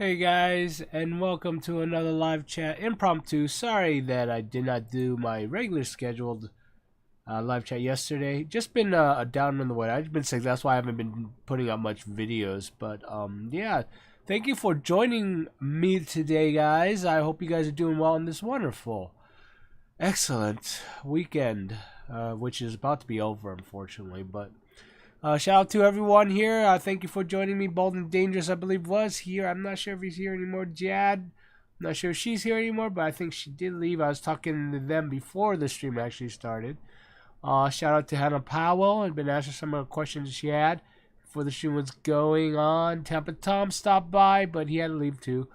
Hey guys, and welcome to another live chat impromptu. Sorry that I did not do my regular scheduled live chat yesterday. Just been down in the way. I've been sick. That's why I haven't been putting out much videos. But yeah, thank you for joining me today, guys. I hope you guys are doing well on this wonderful, excellent weekend, which is about to be over, unfortunately. But shout out to everyone here. Thank you for joining me. Bold and Dangerous, I believe, was here. I'm not sure if he's here anymore. Jad, I'm not sure if she's here anymore, but I think she did leave. I was talking to them before the stream actually started. Shout out to Hannah Powell. I've been asking some of the questions she had before the stream was going on. Tampa Tom stopped by, but he had to leave too.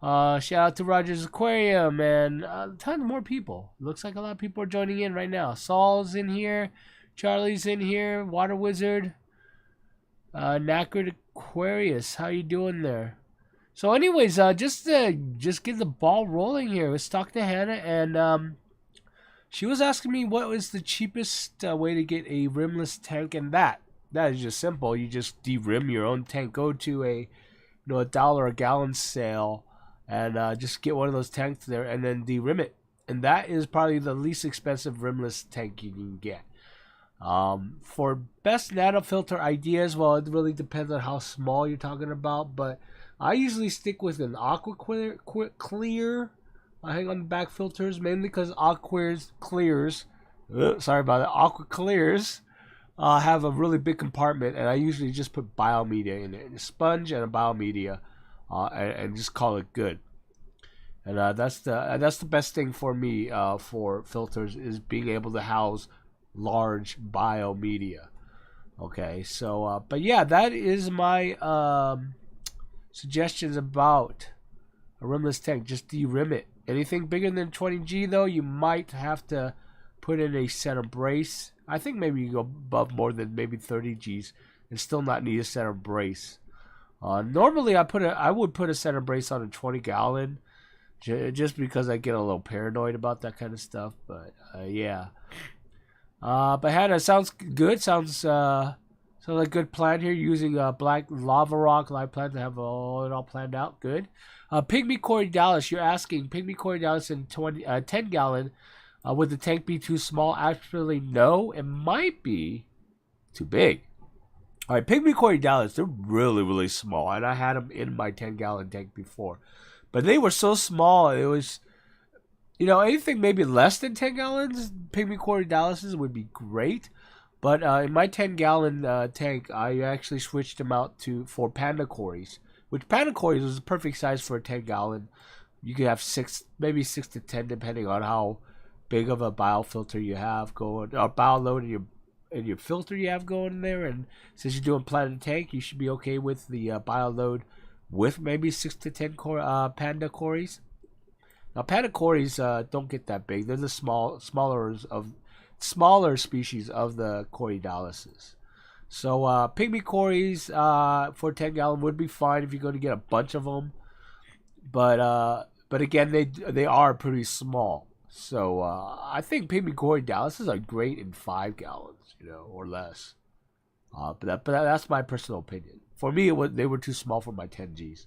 Shout out to Rogers Aquarium and a ton more people. Looks like a lot of people are joining in right now. Saul's in here. Charlie's in here. Water Wizard. Knackered Aquarius. How you doing there? So anyways, just get the ball rolling here. Let's talk to Hannah. And she was asking me what was the cheapest way to get a rimless tank. And that is just simple. You just de-rim your own tank. Go to a $1 a gallon sale. And just get one of those tanks there. And then de-rim it. And that is probably the least expensive rimless tank you can get. For best nanofilter ideas, well, it really depends on how small you're talking about, but I usually stick with an aqua clear. I hang on the back filters mainly because aqua clears have a really big compartment, and I usually just put biomedia in it, a sponge and a biomedia, and just call it good. And that's the best thing for me for filters is being able to house large biomedia. Okay, so but yeah, that is my suggestions about a rimless tank. Just de-rim it. Anything bigger than 20G though, you might have to put in a center brace. I think maybe you go above more than maybe 30Gs and still not need a center brace. Normally I would put a center brace on a 20 gallon just because I get a little paranoid about that kind of stuff, but yeah. But Hannah, sounds good. Sounds like a good plan here using black lava rock. I plan to have it all planned out. Good. Pygmy Corey Dallas, you're asking Pygmy Corey Dallas in 10 gallon. Would the tank be too small? Actually, no. It might be too big. All right, Pygmy Corey Dallas, they're really, really small. And I had them in my 10 gallon tank before. But they were so small, it was... anything maybe less than 10 gallons, Pygmy Corey Dallases would be great. But in my 10 gallon tank, I actually switched them out for Panda Corys, which Panda Corys was the perfect size for a 10 gallon. You could have maybe 6 to 10, depending on how big of a biofilter you have going, or bioload in your filter you have going there. And since you're doing Planet Tank, you should be okay with the bioload with maybe 6 to 10 Panda Corys. Now, Panda Corys don't get that big. They're the smaller species of the Corydalysis. So, Pygmy Corys for 10 gallon would be fine if you're going to get a bunch of them. But again, they are pretty small. So, I think Pygmy Corydalysis are great in 5 gallons, or less. But that's my personal opinion. For me, they were too small for my 10Gs.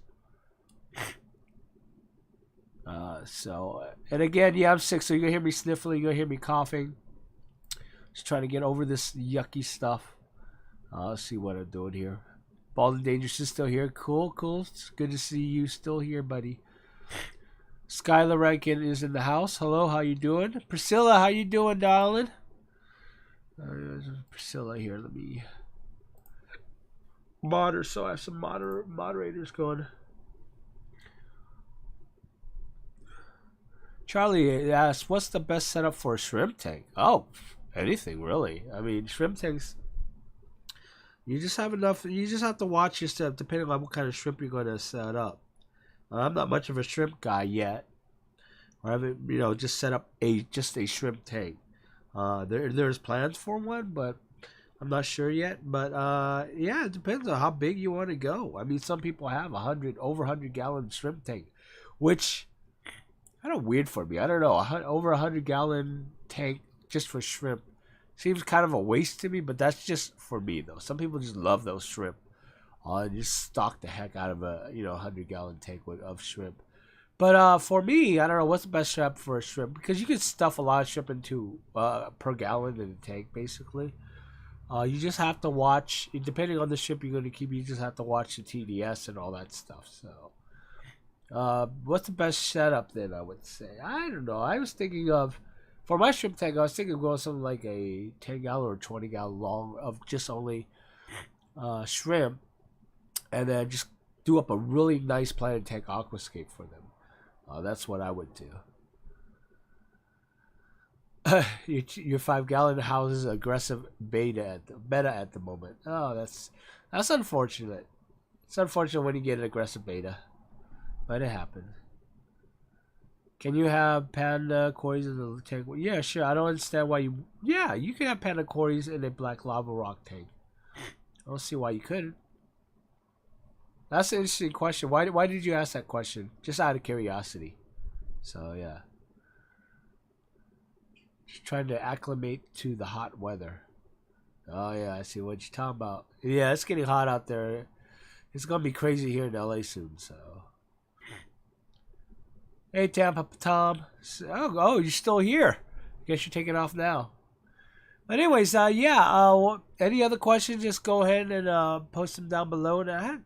And again, yeah, I'm sick, so you're gonna hear me sniffling, you're gonna hear me coughing. Just trying to get over this yucky stuff. Let's see what I'm doing here. Bald and Dangerous is still here. Cool. It's good to see you still here, buddy. Skylar Rankin is in the house. Hello, how you doing? Priscilla, how you doing, darling? Priscilla here. Let me so I have some moderators going. Charlie asks, what's the best setup for a shrimp tank? Oh, anything really. I mean, shrimp tanks, you just have to watch your stuff depending on what kind of shrimp you're going to set up. I'm not much of a shrimp guy yet. I haven't, just set up a shrimp tank. There's plans for one, but I'm not sure yet. But yeah, it depends on how big you want to go. I mean, some people have over 100 gallon shrimp tank, which kind of weird for me. I don't know. Over 100 gallon tank just for shrimp seems kind of a waste to me, but that's just for me though. Some people just love those shrimp. and just stock the heck out of a 100-gallon tank of shrimp. But for me, I don't know what's the best shrimp for a shrimp, because you can stuff a lot of shrimp into per gallon in a tank basically. You just have to watch, depending on the shrimp you're going to keep. You just have to watch the TDS and all that stuff. So, what's the best setup then? I would say, I don't know. I was thinking of, for my shrimp tank, I was thinking of going something like a 10-gallon or 20-gallon long of just only shrimp, and then just do up a really nice planted tank aquascape for them. That's what I would do. Your 5-gallon houses aggressive beta at the moment. Oh, that's unfortunate. It's unfortunate when you get an aggressive beta, but it happened. Can you have panda cories in the tank? Yeah, sure. I don't understand why you. Yeah, you can have panda cories in a black lava rock tank. I don't see why you couldn't. That's an interesting question. Why did you ask that question? Just out of curiosity. So yeah. Just trying to acclimate to the hot weather. Oh yeah, I see what you're talking about. Yeah, it's getting hot out there. It's gonna be crazy here in LA soon. So, hey Tampa Tom. Oh, you're still here. Guess you're taking off now. But anyways, yeah. Any other questions? Just go ahead and post them down below. And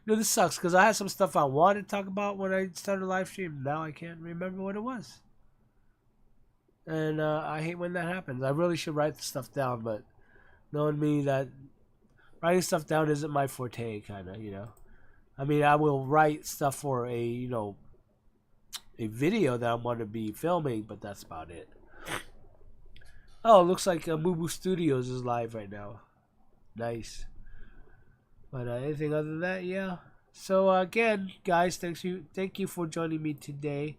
this sucks because I had some stuff I wanted to talk about when I started the live stream. Now I can't remember what it was. And I hate when that happens. I really should write the stuff down, but knowing me, that writing stuff down isn't my forte, kind of, I mean, I will write stuff for a video that I'm going to be filming, but that's about it. Oh, it looks like Mubu Studios is live right now. Nice. But anything other than that, yeah. So again, guys, thank you for joining me today.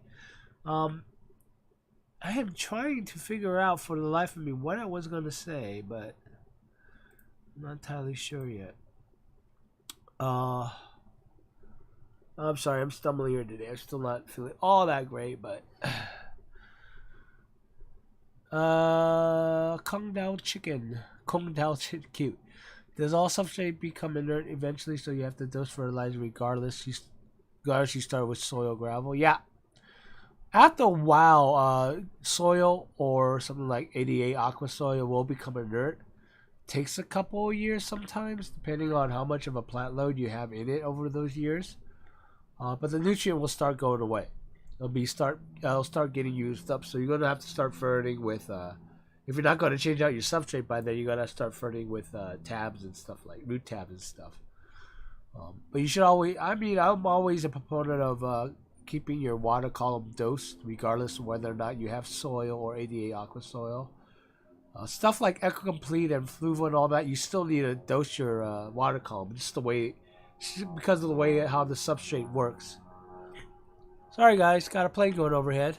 I am trying to figure out for the life of me what I was going to say, but I'm not entirely sure yet. I'm sorry, I'm stumbling here today. I'm still not feeling all that great, but Kung Dao chicken. Cute. Does all substrate become inert eventually, so you have to dose fertilizer regardless you start with soil gravel? Yeah. After a while, soil or something like 88 aqua soil will become inert. Takes a couple of years sometimes, depending on how much of a plant load you have in it over those years. But the nutrient will start going away. It'll start getting used up. So you're gonna have to start fertilizing with. If you're not gonna change out your substrate by then, you're gonna start fertilizing with tabs and stuff, like root tabs and stuff. But you should always. I mean, I'm always a proponent of keeping your water column dosed, regardless of whether or not you have soil or 88 aqua soil. Stuff like Eco Complete and Fluvo and all that, you still need to dose your water column, just because of the way how the substrate works. Sorry guys, got a plane going overhead.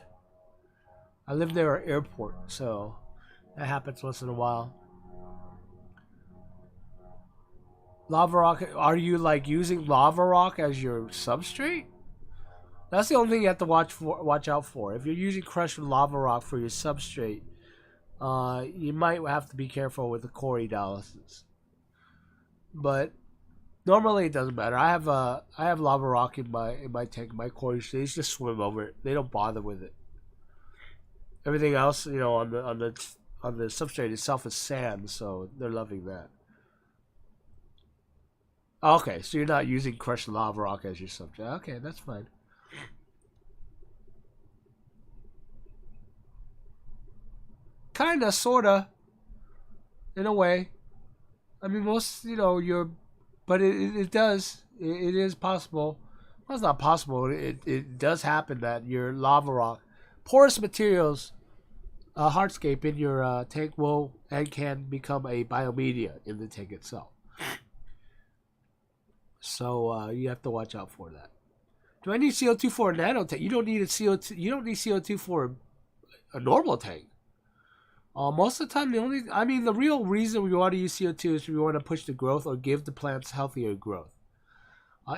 I live near an airport, so that happens once in a while. Lava rock, are you like using lava rock as your substrate? That's the only thing you have to watch out for. If you're using crushed lava rock for your substrate, you might have to be careful with the core dialysis. But normally it doesn't matter. I have lava rock in my tank. My core, they just swim over it. They don't bother with it. Everything else, on the substrate itself is sand, so they're loving that. Okay, so you're not using crushed lava rock as your substrate. Okay, that's fine. Kinda, sorta, in a way. I mean, most, but it does. It is possible. Well, it's not possible. It does happen that your lava rock, porous materials, hardscape in your tank will and can become a biomedia in the tank itself. So you have to watch out for that. Do I need CO2 for a nano tank? You don't need CO2. You don't need CO2 for a normal tank. Most of the time, the real reason we want to use CO2 is we want to push the growth or give the plants healthier growth.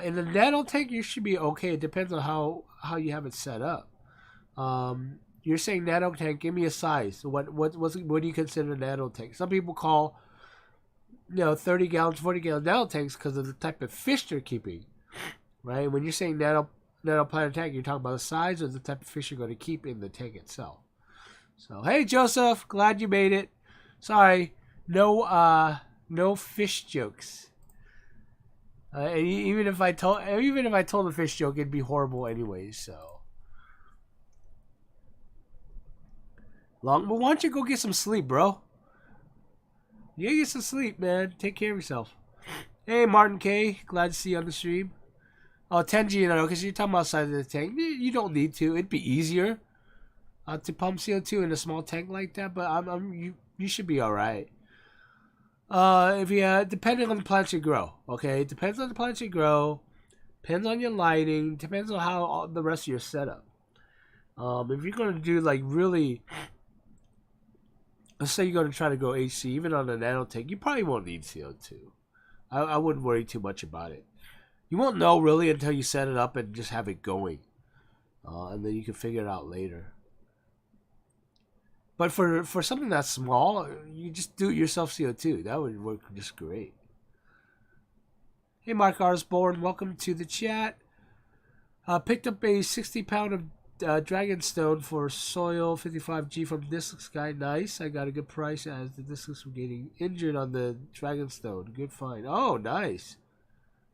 In the nano tank, you should be okay. It depends on how you have it set up. You're saying nano tank. Give me a size. What do you consider a nano tank? Some people call 30 gallons, 40 gallon nano tanks because of the type of fish they're keeping, right? When you're saying nanoplanet tank, you're talking about the size of the type of fish you're going to keep in the tank itself. So, hey, Joseph, glad you made it. Sorry, no fish jokes. Even if I told a fish joke, it'd be horrible anyways. So, but why don't you go get some sleep, bro? You gotta get some sleep, man. Take care of yourself. Hey, Martin K, glad to see you on the stream. Oh, 10G, because you're talking about size of the tank. You don't need to. It'd be easier to pump CO2 in a small tank like that, but you should be all right. If you depending on the plants you grow, okay, it depends on the plants you grow, depends on your lighting, depends on how the rest of your setup. If you're gonna do like really, let's say you're gonna try to grow HC, even on a nano tank, you probably won't need CO2. I wouldn't worry too much about it. You won't know really until you set it up and just have it going, and then you can figure it out later. But for something that's small, you just do it yourself CO2. That would work just great. Hey, Mark Osborne, welcome to the chat. Picked up a 60-pound of Dragonstone for soil 55G from Discus guy. Nice. I got a good price as the Discus were getting injured on the Dragonstone. Good find. Oh, nice.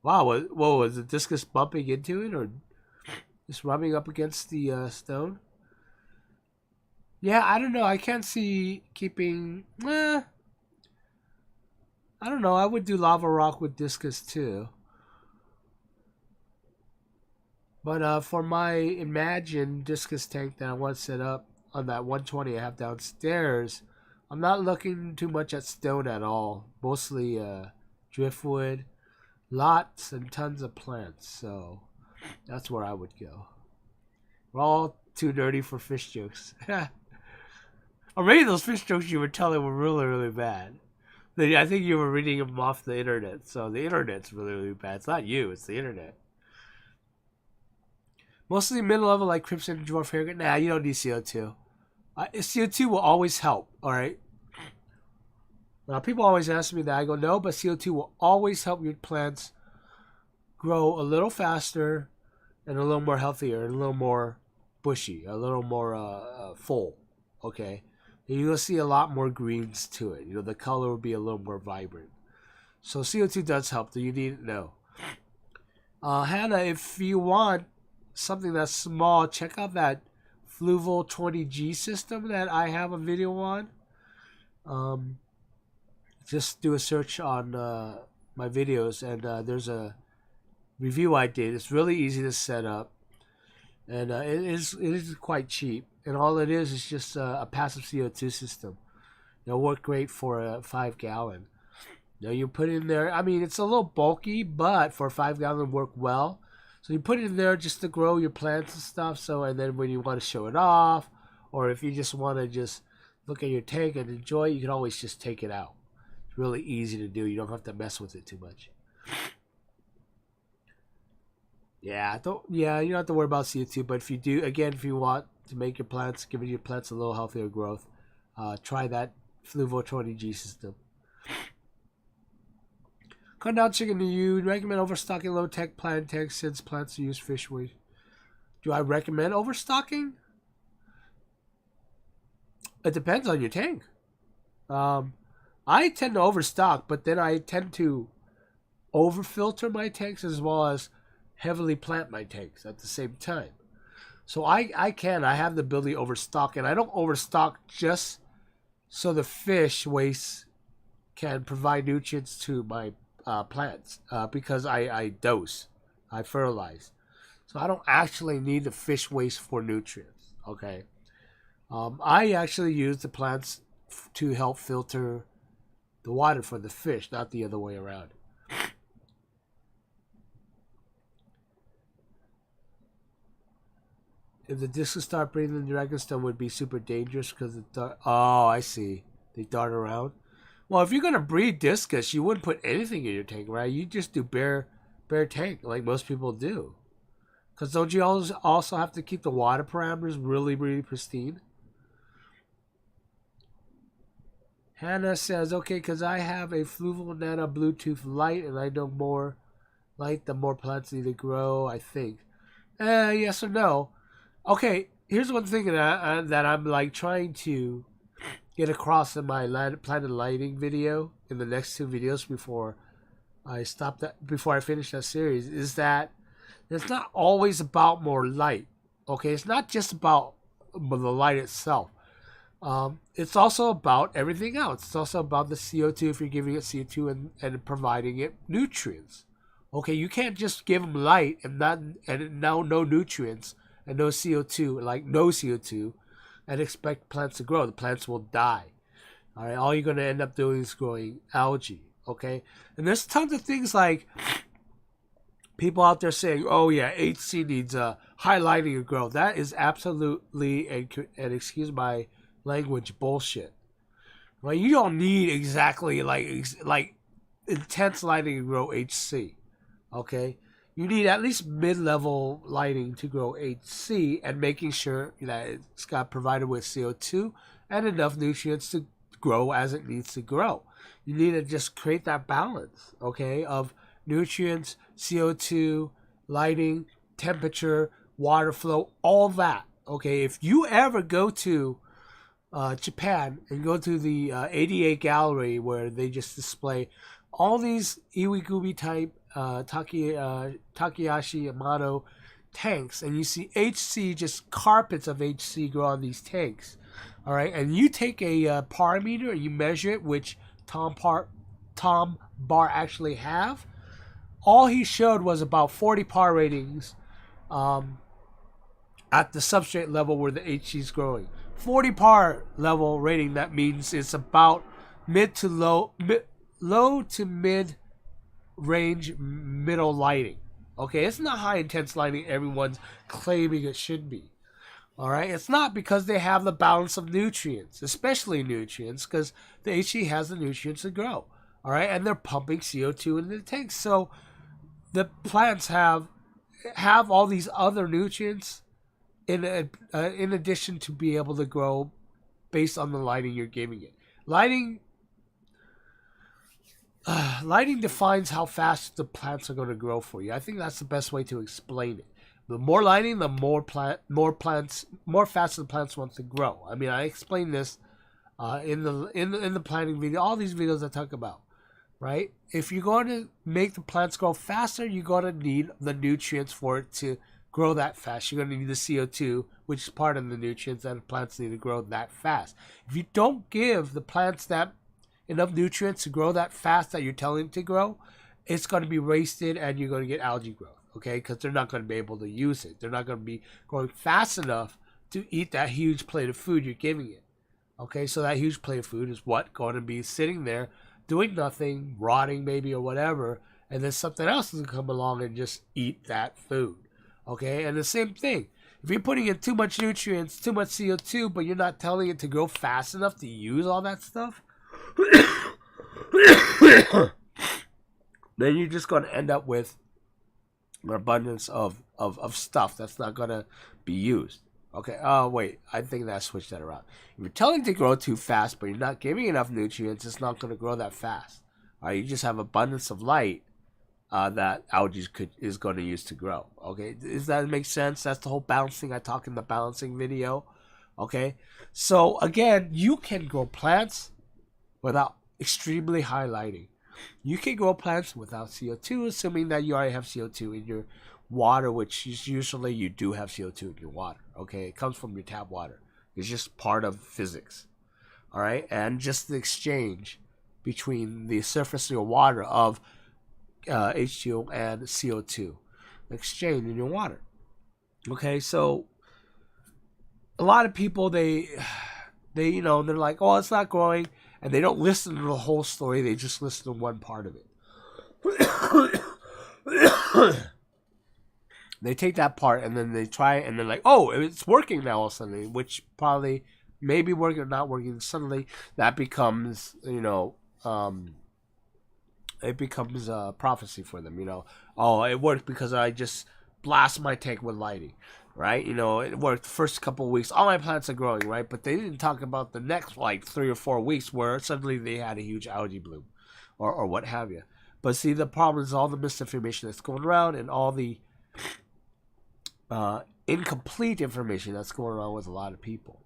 Wow. What was the Discus bumping into it or just rubbing up against the stone? Yeah, I don't know. I can't see keeping... I don't know. I would do lava rock with Discus too. But for my Imagine Discus tank that I want to set up on that 120 I have downstairs, I'm not looking too much at stone at all. Mostly driftwood, lots and tons of plants. So that's where I would go. We're all too nerdy for fish jokes. Or maybe those fish jokes you were telling were really, really bad. I think you were reading them off the internet. So the internet's really, really bad. It's not you, it's the internet. Mostly mid-level like Crimson and Dwarf Haircut. Nah, you don't need CO2. CO2 will always help, alright? Now, people always ask me that. I go, no, but CO2 will always help your plants grow a little faster and a little more healthier and a little more bushy, a little more full, okay? And you're going to see a lot more greens to it. The color will be a little more vibrant. So CO2 does help. Do you need it? No. Hannah, if you want something that's small, check out that Fluval 20G system that I have a video on. Just do a search on my videos, and there's a review I did. It's really easy to set up, and it is quite cheap. And all it is just a passive CO2 system. It'll work great for a 5 gallon. You put it in there. I mean, it's a little bulky, but for a 5 gallon, it'll work well. So you put it in there just to grow your plants and stuff. So, and then when you want to show it off, or if you just want to just look at your tank and enjoy it, you can always just take it out. It's really easy to do. You don't have to mess with it too much. Yeah, you don't have to worry about CO2. But if you do, again, if you want to make your plants, give your plants a little healthier growth, try that Fluvo 20G system. Cut down chicken to you. Recommend overstocking low tech plant tanks since plants use fish waste. Do I recommend overstocking? It depends on your tank. I tend to overstock, but then I tend to overfilter my tanks as well as heavily plant my tanks at the same time. So I have the ability to overstock, and I don't overstock just so the fish waste can provide nutrients to my plants because I dose, I fertilize. So I don't actually need the fish waste for nutrients, okay? I actually use the plants to help filter the water for the fish, not the other way around. If the discs start breathing, the Dragonstone would be super dangerous because it oh, I see. They dart around. Well, if you're going to breed discus, you wouldn't put anything in your tank, right? You just do bare tank like most people do. Because don't you also have to keep the water parameters really, really pristine? Hannah says, okay, because I have a Fluval Nano Bluetooth light, and I know more light, the more plants need to grow, I think. Yes or no? Okay, here's one thing that I'm like trying to get across in my planet lighting video in the next two videos before before I finish that series, is that it's not always about more light. Okay, it's not just about the light itself. It's also about everything else. It's also about the CO2 if you're giving it CO2 and providing it nutrients. Okay, you can't just give them light and no nutrients and no CO2, like no CO2, and expect plants to grow. The plants will die. All right, all you're going to end up doing is growing algae. Okay, and there's tons of things like people out there saying, "Oh yeah, HC needs highlighting to grow." That is absolutely and excuse my language bullshit. Well, you don't need exactly like intense lighting to grow HC. Okay, you need at least mid-level lighting to grow HC, and making sure that it's got provided with CO2 and enough nutrients to grow as it needs to grow. You need to just create that balance, okay, of nutrients, CO2, lighting, temperature, water flow, all that. Okay, if you ever go to Japan and go to the ADA gallery where they just display all these Iwigubi type Takayashi Yamato tanks, and you see HC, just carpets of HC grow on these tanks. All right, and you take a par meter and you measure it, which Tom Barr actually have. All he showed was about 40 par ratings at the substrate level where the HC is growing. 40 par level rating, that means it's about low to mid range middle lighting. Okay, it's not high intense lighting everyone's claiming it should be. All right, it's not, because they have the balance of nutrients, especially nutrients, because the HC has the nutrients to grow. All right, and they're pumping CO2 into the tanks, so the plants have all these other nutrients in addition to be able to grow based on the lighting you're giving it. Lighting defines how fast the plants are going to grow for you. I think that's the best way to explain it. The more lighting, the more faster the plants want to grow. I mean, I explained this in the planting video. All these videos I talk about, right? If you're going to make the plants grow faster, you're going to need the nutrients for it to grow that fast. You're going to need the CO2, which is part of the nutrients that the plants need to grow that fast. If you don't give the plants enough nutrients to grow that fast that you're telling them to grow, it's going to be wasted and you're going to get algae growth. Okay, because they're not going to be able to use it. They're not going to be growing fast enough to eat that huge plate of food you're giving it. Okay, so that huge plate of food is what going to be sitting there doing nothing, rotting maybe or whatever, and then something else is going to come along and just eat that food. Okay, and the same thing. If you're putting in too much nutrients, too much CO2, but you're not telling it to grow fast enough to use all that stuff, then you're just going to end up with an abundance of stuff that's not going to be used. Okay, wait, I think that I switched that around. If you're telling it to grow too fast, but you're not giving enough nutrients, it's not going to grow that fast. All right, you just have abundance of light that algae is going to use to grow. Okay, does that make sense? That's the whole balancing I talk in the balancing video. Okay, so again, you can grow plants without extremely high lighting. You can grow plants without CO2, assuming that you already have CO2 in your water, which is usually you do have CO2 in your water. Okay, it comes from your tap water. It's just part of physics. All right, and just the exchange between the surface of your water of H2O and CO2, exchange in your water. Okay, so a lot of people they're like, oh, it's not growing. And they don't listen to the whole story. They just listen to one part of it. They take that part and then they try it and they're like, oh, it's working now all of a sudden. Which probably may be working or not working. Suddenly that becomes, it becomes a prophecy for them. Oh, it worked because I just blast my tank with lighting. right? You know, it worked the first couple of weeks. All my plants are growing, right? But they didn't talk about the next like 3 or 4 weeks where suddenly they had a huge algae bloom, or what have you. But see, the problem is all the misinformation that's going around and all the incomplete information that's going around with a lot of people.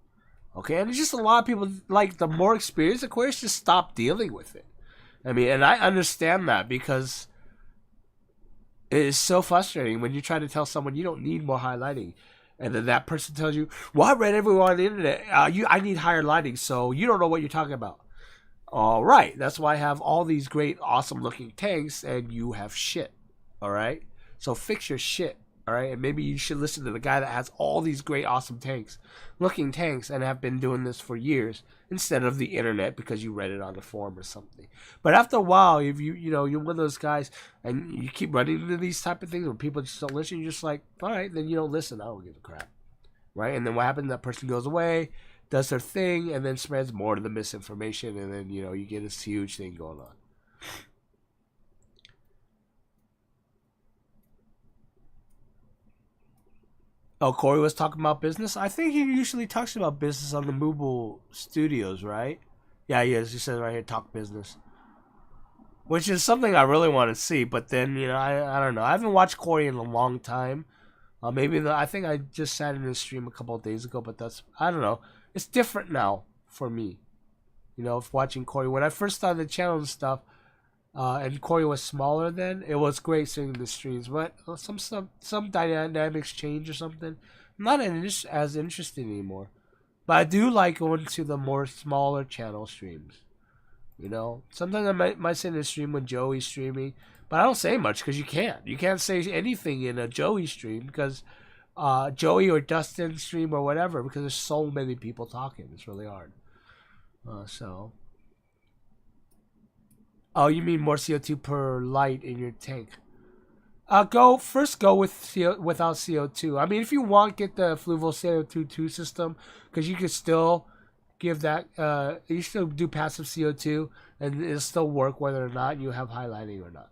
Okay, and it's just a lot of people, like the more experienced aquarists, just stop dealing with it. I mean, and I understand that because it is so frustrating when you try to tell someone you don't need more highlighting, and then that person tells you, "Well, I read everywhere on the internet. I need higher lighting, so you don't know what you're talking about." All right, that's why I have all these great, awesome-looking tanks, and you have shit. All right, so fix your shit. All right, and maybe you should listen to the guy that has all these great, awesome looking tanks, and have been doing this for years instead of the internet because you read it on the forum or something. But after a while, if you're one of those guys and you keep running into these type of things where people just don't listen, you're just like, all right, then you don't listen. I don't give a crap, right? And then what happens? That person goes away, does their thing, and then spreads more of the misinformation, and then you get this huge thing going on. Oh, Corey was talking about business. I think he usually talks about business on the Mooble Studios, right? Yeah, he is. He says right here, talk business, which is something I really want to see. But then, I don't know. I haven't watched Corey in a long time. I think I just sat in his stream a couple of days ago, but I don't know. It's different now for me. Watching Corey. When I first started the channel and stuff, and Corey was smaller then, it was great seeing the streams, but some dynamics change or something. I'm not as interested anymore. But I do like going to the more smaller channel streams. Sometimes I might sit in a stream when Joey's streaming, but I don't say much because you can't. You can't say anything in a Joey stream because Joey or Dustin stream or whatever, because there's so many people talking. It's really hard. Oh, you mean more CO2 per light in your tank? Go without CO2. I mean, if you want, get the Fluval CO2 system, because you can still give that. You still do passive CO2, and it'll still work whether or not you have highlighting or not.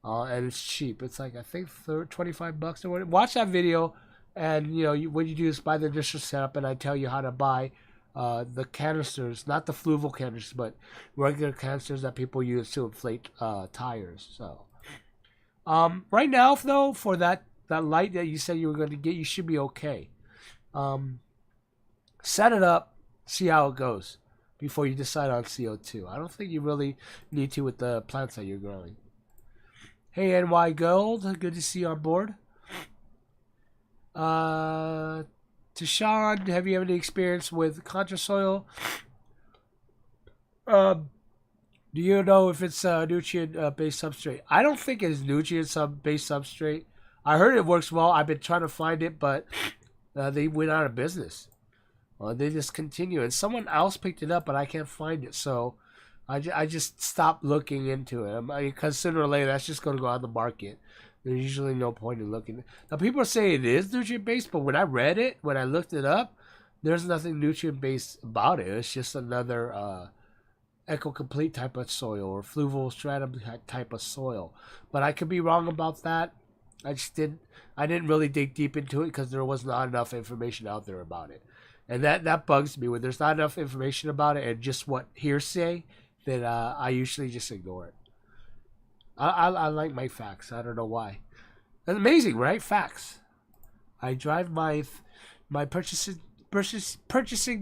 And it's cheap. It's like I think $25 or whatever. Watch that video, and what you do is buy the initial setup, and I tell you how to buy the canisters, not the Fluval canisters, but regular canisters that people use to inflate tires. So, right now, though, for that light that you said you were going to get, you should be okay. Set it up, see how it goes before you decide on CO2. I don't think you really need to with the plants that you're growing. Hey, NY Gold, good to see you on board. To Sean, have you had any experience with contrasoil? Do you know if it's nutrient-based substrate? I don't think it's nutrient-based substrate. I heard it works well. I've been trying to find it, but they went out of business. They discontinued, and someone else picked it up, but I can't find it. So I just stopped looking into it. Because sooner or later, that's just going to go on the market. There's usually no point in looking. Now, people say it is nutrient-based, but when I looked it up, there's nothing nutrient-based about it. It's just another Eco-Complete type of soil or Fluval Stratum type of soil. But I could be wrong about that. I didn't really dig deep into it because there was not enough information out there about it. And that bugs me. When there's not enough information about it and just what hearsay, then I usually just ignore it. I like my facts. I don't know why. That's amazing, right? Facts. I drive my purchasing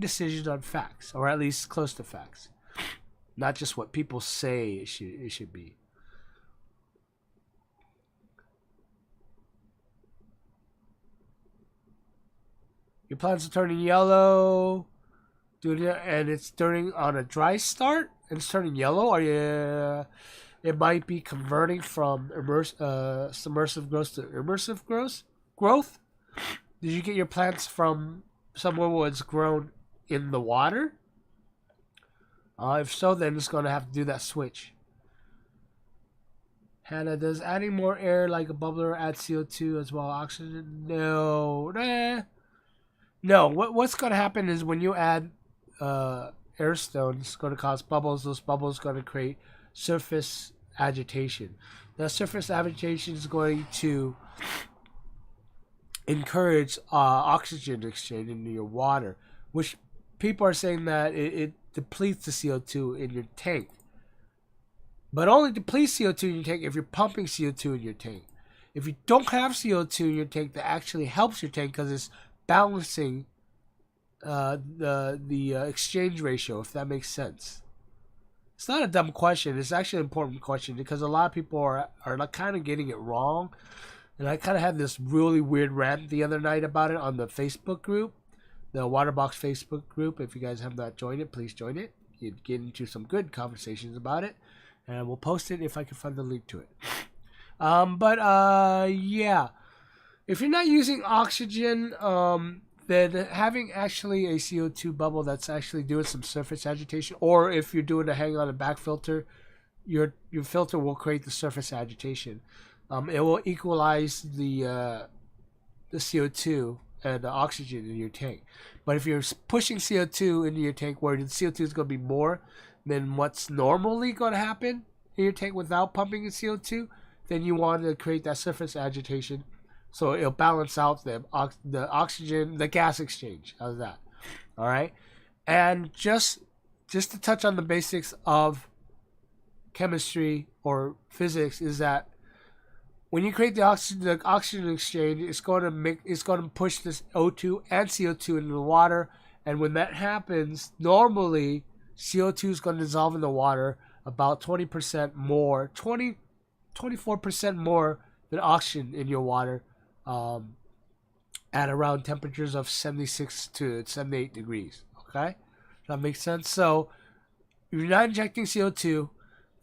decisions on facts, or at least close to facts, not just what people say it should be. Your plants are turning yellow, and it's turning on a dry start, and it's turning yellow. Are you? It might be converting from submersive growth to immersive growth. Did you get your plants from somewhere where it's grown in the water? If so, then it's going to have to do that switch. Hannah, does adding more air like a bubbler add CO2 as well as oxygen? No. No, what's going to happen is when you add air stone, it's going to cause bubbles. Those bubbles are going to create surface agitation. That surface agitation is going to encourage oxygen exchange into your water, which people are saying that it depletes the CO2 in your tank. But only depletes CO2 in your tank if you're pumping CO2 in your tank. If you don't have CO2 in your tank, that actually helps your tank because it's balancing the exchange ratio, if that makes sense. It's not a dumb question. It's actually an important question because a lot of people are kind of getting it wrong. And I kind of had this really weird rant the other night about it on the Facebook group, the Waterbox Facebook group. If you guys have not joined it, please join it. You'd get into some good conversations about it. And I will post it if I can find the link to it. Yeah. If you're not using oxygen, then having actually a CO2 bubble that's actually doing some surface agitation, or if you're doing a hang on a back filter, your filter will create the surface agitation. It will equalize the CO2 and the oxygen in your tank. But if you're pushing CO2 into your tank where the CO2 is going to be more than what's normally going to happen in your tank without pumping in CO2, then you want to create that surface agitation so it'll balance out the oxygen, the gas exchange. How's that? All right. And just to touch on the basics of chemistry or physics is that when you create the oxygen exchange, it's going to push this O2 and CO2 into the water, and when that happens, normally CO2 is going to dissolve in the water about 20% more, 24% more than oxygen in your water, at around temperatures of 76 to 78 degrees. Okay, that makes sense. So if you're not injecting CO2,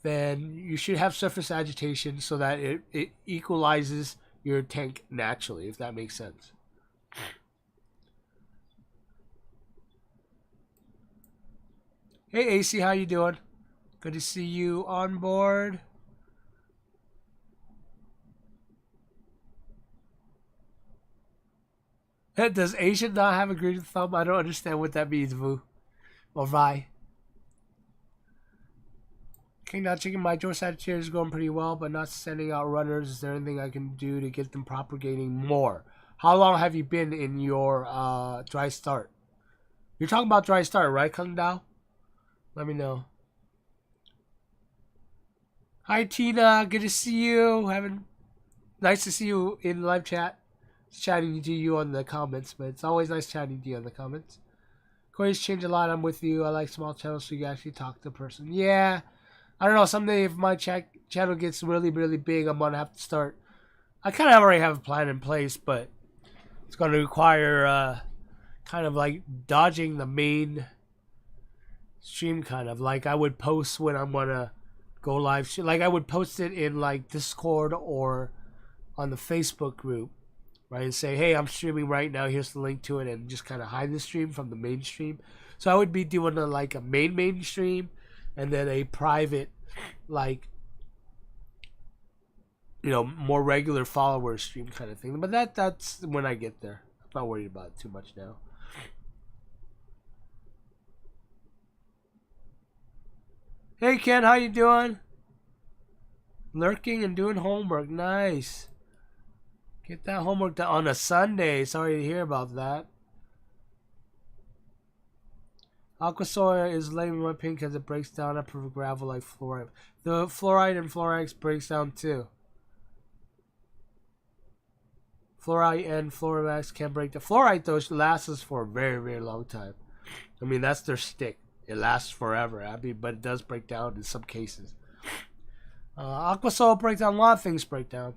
then you should have surface agitation so that it equalizes your tank naturally, if that makes sense. Hey AC, how you doing? Good to see you on board. Does Asian not have a green thumb? I don't understand what that means, Vu. Or Vi. Okay, now checking my Joe Sagittarius is going pretty well, but not sending out runners. Is there anything I can do to get them propagating more? How long have you been in your dry start? You're talking about dry start, right, Kung Dao? Let me know. Hi Tina, good to see you. Nice to see you in live chat. Chatting to you on the comments, but it's always nice chatting to you on the comments. Corey's changed a lot. I'm with you. I like small channels so you can actually talk to the person. Yeah. I don't know, someday if my channel gets really, really big, I'm going to have to start. I kind of already have a plan in place, but it's going to require kind of like dodging the main stream kind of. Like I would post when I'm going to go live. Like I would post it in like Discord or on the Facebook group, right? And say, hey, I'm streaming right now. Here's the link to it, and just kind of hide the stream from the mainstream. So I would be doing like a main stream, and then a private, like, more regular follower stream kind of thing. But that's when I get there. I'm not worried about it too much now. Hey Ken, how you doing? Lurking and doing homework. Nice. Get that homework done on a Sunday. Sorry to hear about that. Aquasoil is lame in my opinion because it breaks down upper gravel like fluoride. The fluoride and fluoride breaks down too. Fluoride and fluorimax can break down. Fluoride though lasts for a very, very long time. I mean, that's their stick. It lasts forever. I mean, but it does break down in some cases. Aquasoil breaks down. A lot of things break down.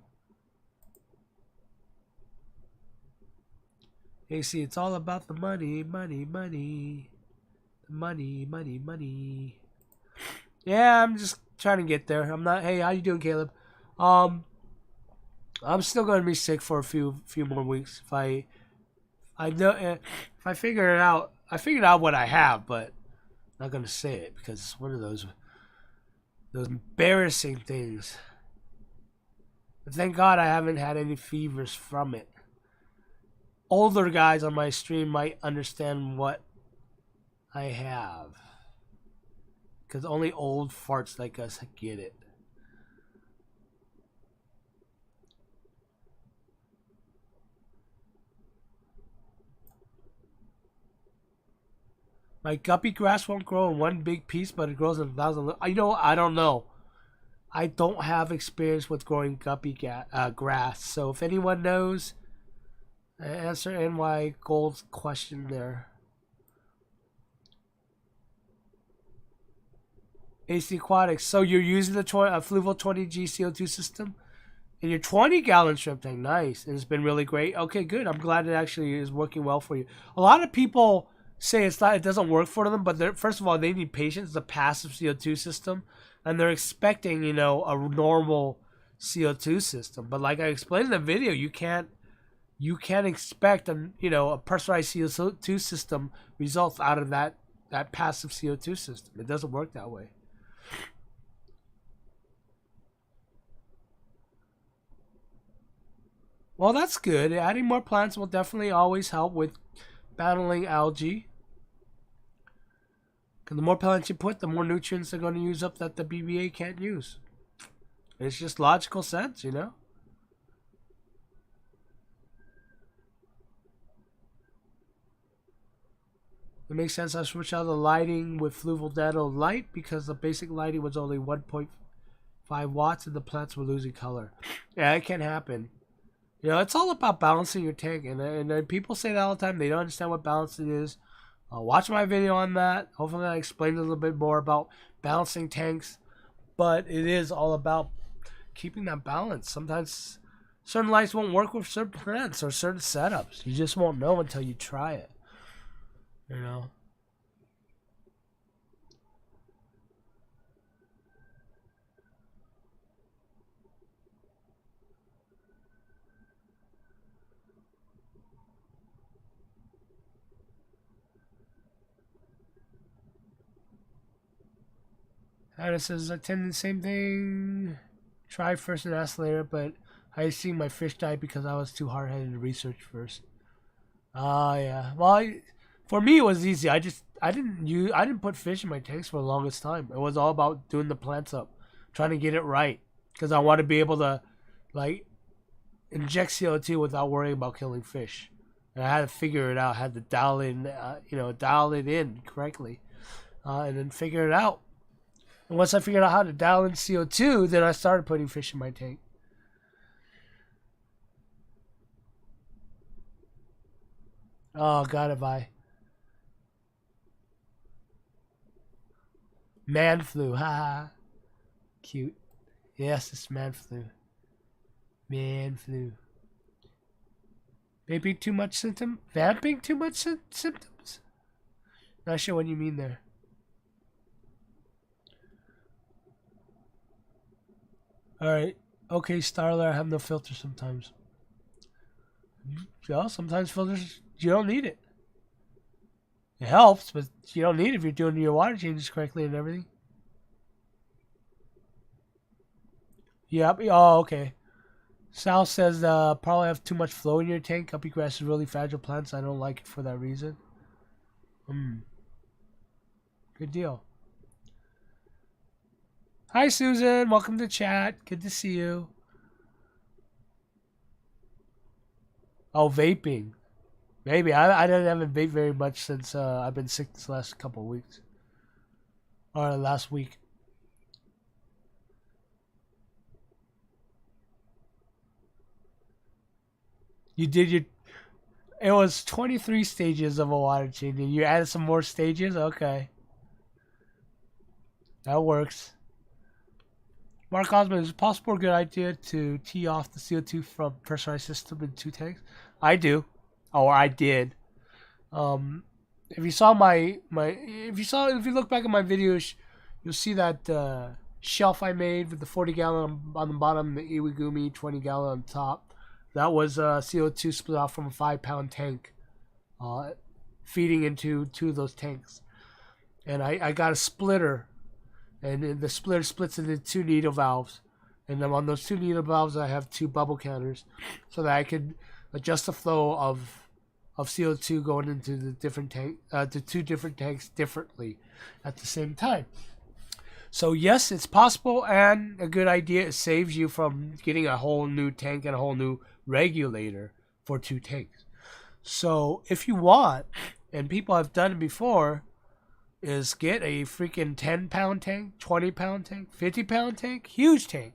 AC, it's all about the money, money, money. Money, money, money. Yeah, I'm just trying to get there. I'm not. Hey, how you doing, Caleb? I'm still gonna be sick for a few more weeks. If I figure it out, I figured out what I have, but I'm not gonna say it because it's one of those embarrassing things. But thank God I haven't had any fevers from it. Older guys on my stream might understand what I have, because only old farts like us get it. My guppy grass won't grow in one big piece, but it grows in 1,000. I don't know. I don't have experience with growing guppy grass. So if anyone knows, answer NY Gold's question there. AC Aquatics. So you're using the Fluval 20G CO2 system in your 20-gallon shrimp tank. Nice. And it's been really great. Okay, good. I'm glad it actually is working well for you. A lot of people say it doesn't work for them, but first of all, they need patience. It's a passive CO2 system, and they're expecting, a normal CO2 system. But like I explained in the video, you can't expect a pressurized CO2 system results out of that passive CO2 system. It doesn't work that way. Well, that's good. Adding more plants will definitely always help with battling algae. Because the more plants you put, the more nutrients they're going to use up that the BBA can't use. It's just logical sense, It makes sense. I switched out the lighting with Fluval Nano light because the basic lighting was only 1.5 watts and the plants were losing color. Yeah, it can happen. It's all about balancing your tank, and people say that all the time. They don't understand what balancing is. Watch my video on that. Hopefully I explained a little bit more about balancing tanks, but it is all about keeping that balance. Sometimes certain lights won't work with certain plants or certain setups. You just won't know until you try it. Hannah says, I tend to the same thing. Try first and ask later, but I see my fish died because I was too hard-headed to research first. Yeah. Well, for me it was easy. I didn't put fish in my tanks for the longest time. It was all about doing the plants up, trying to get it right, because I want to be able to, inject CO2 without worrying about killing fish. And I had to figure it out. I had to dial it in correctly, and then figure it out. And once I figured out how to dial in CO2, then I started putting fish in my tank. Oh, got it, bye. Man flu, haha. Cute. Yes, it's man flu. Man flu. Vaping too much symptom? Vamping too much symptoms? Not sure what you mean there. Alright. Okay, Starler, I have no filter sometimes. Sometimes filters, you don't need it. It helps, but you don't need it if you're doing your water changes correctly and everything. Yep. Oh, okay. Sal says, probably have too much flow in your tank. Guppy grass is really fragile plants. I don't like it for that reason. Good deal. Hi, Susan. Welcome to chat. Good to see you. Oh, vaping. Maybe. I haven't vaped very much since I've been sick this last couple of weeks. Or last week. You did your... It was 23 stages of a water change. And you added some more stages? Okay. That works. Mark Osmond, is it possible a good idea to tee off the CO2 from pressurized system in 2 tanks? I do. Or I did. If you saw if you look back at my videos, you'll see that shelf I made with the 40-gallon on the bottom, the Iwagumi 20-gallon on top. That was CO2 split off from a 5-pound tank, feeding into 2 of those tanks. And I got a splitter, and the splitter splits into 2 needle valves. And then on those 2 needle valves, I have 2 bubble counters, so that I could adjust the flow of CO2 going into the different tank, to 2 different tanks differently at the same time. So yes, it's possible, and a good idea. It saves you from getting a whole new tank and a whole new regulator for 2 tanks. So if you want, and people have done it before, is get a freaking 10-pound tank, 20-pound tank, 50-pound tank, huge tank.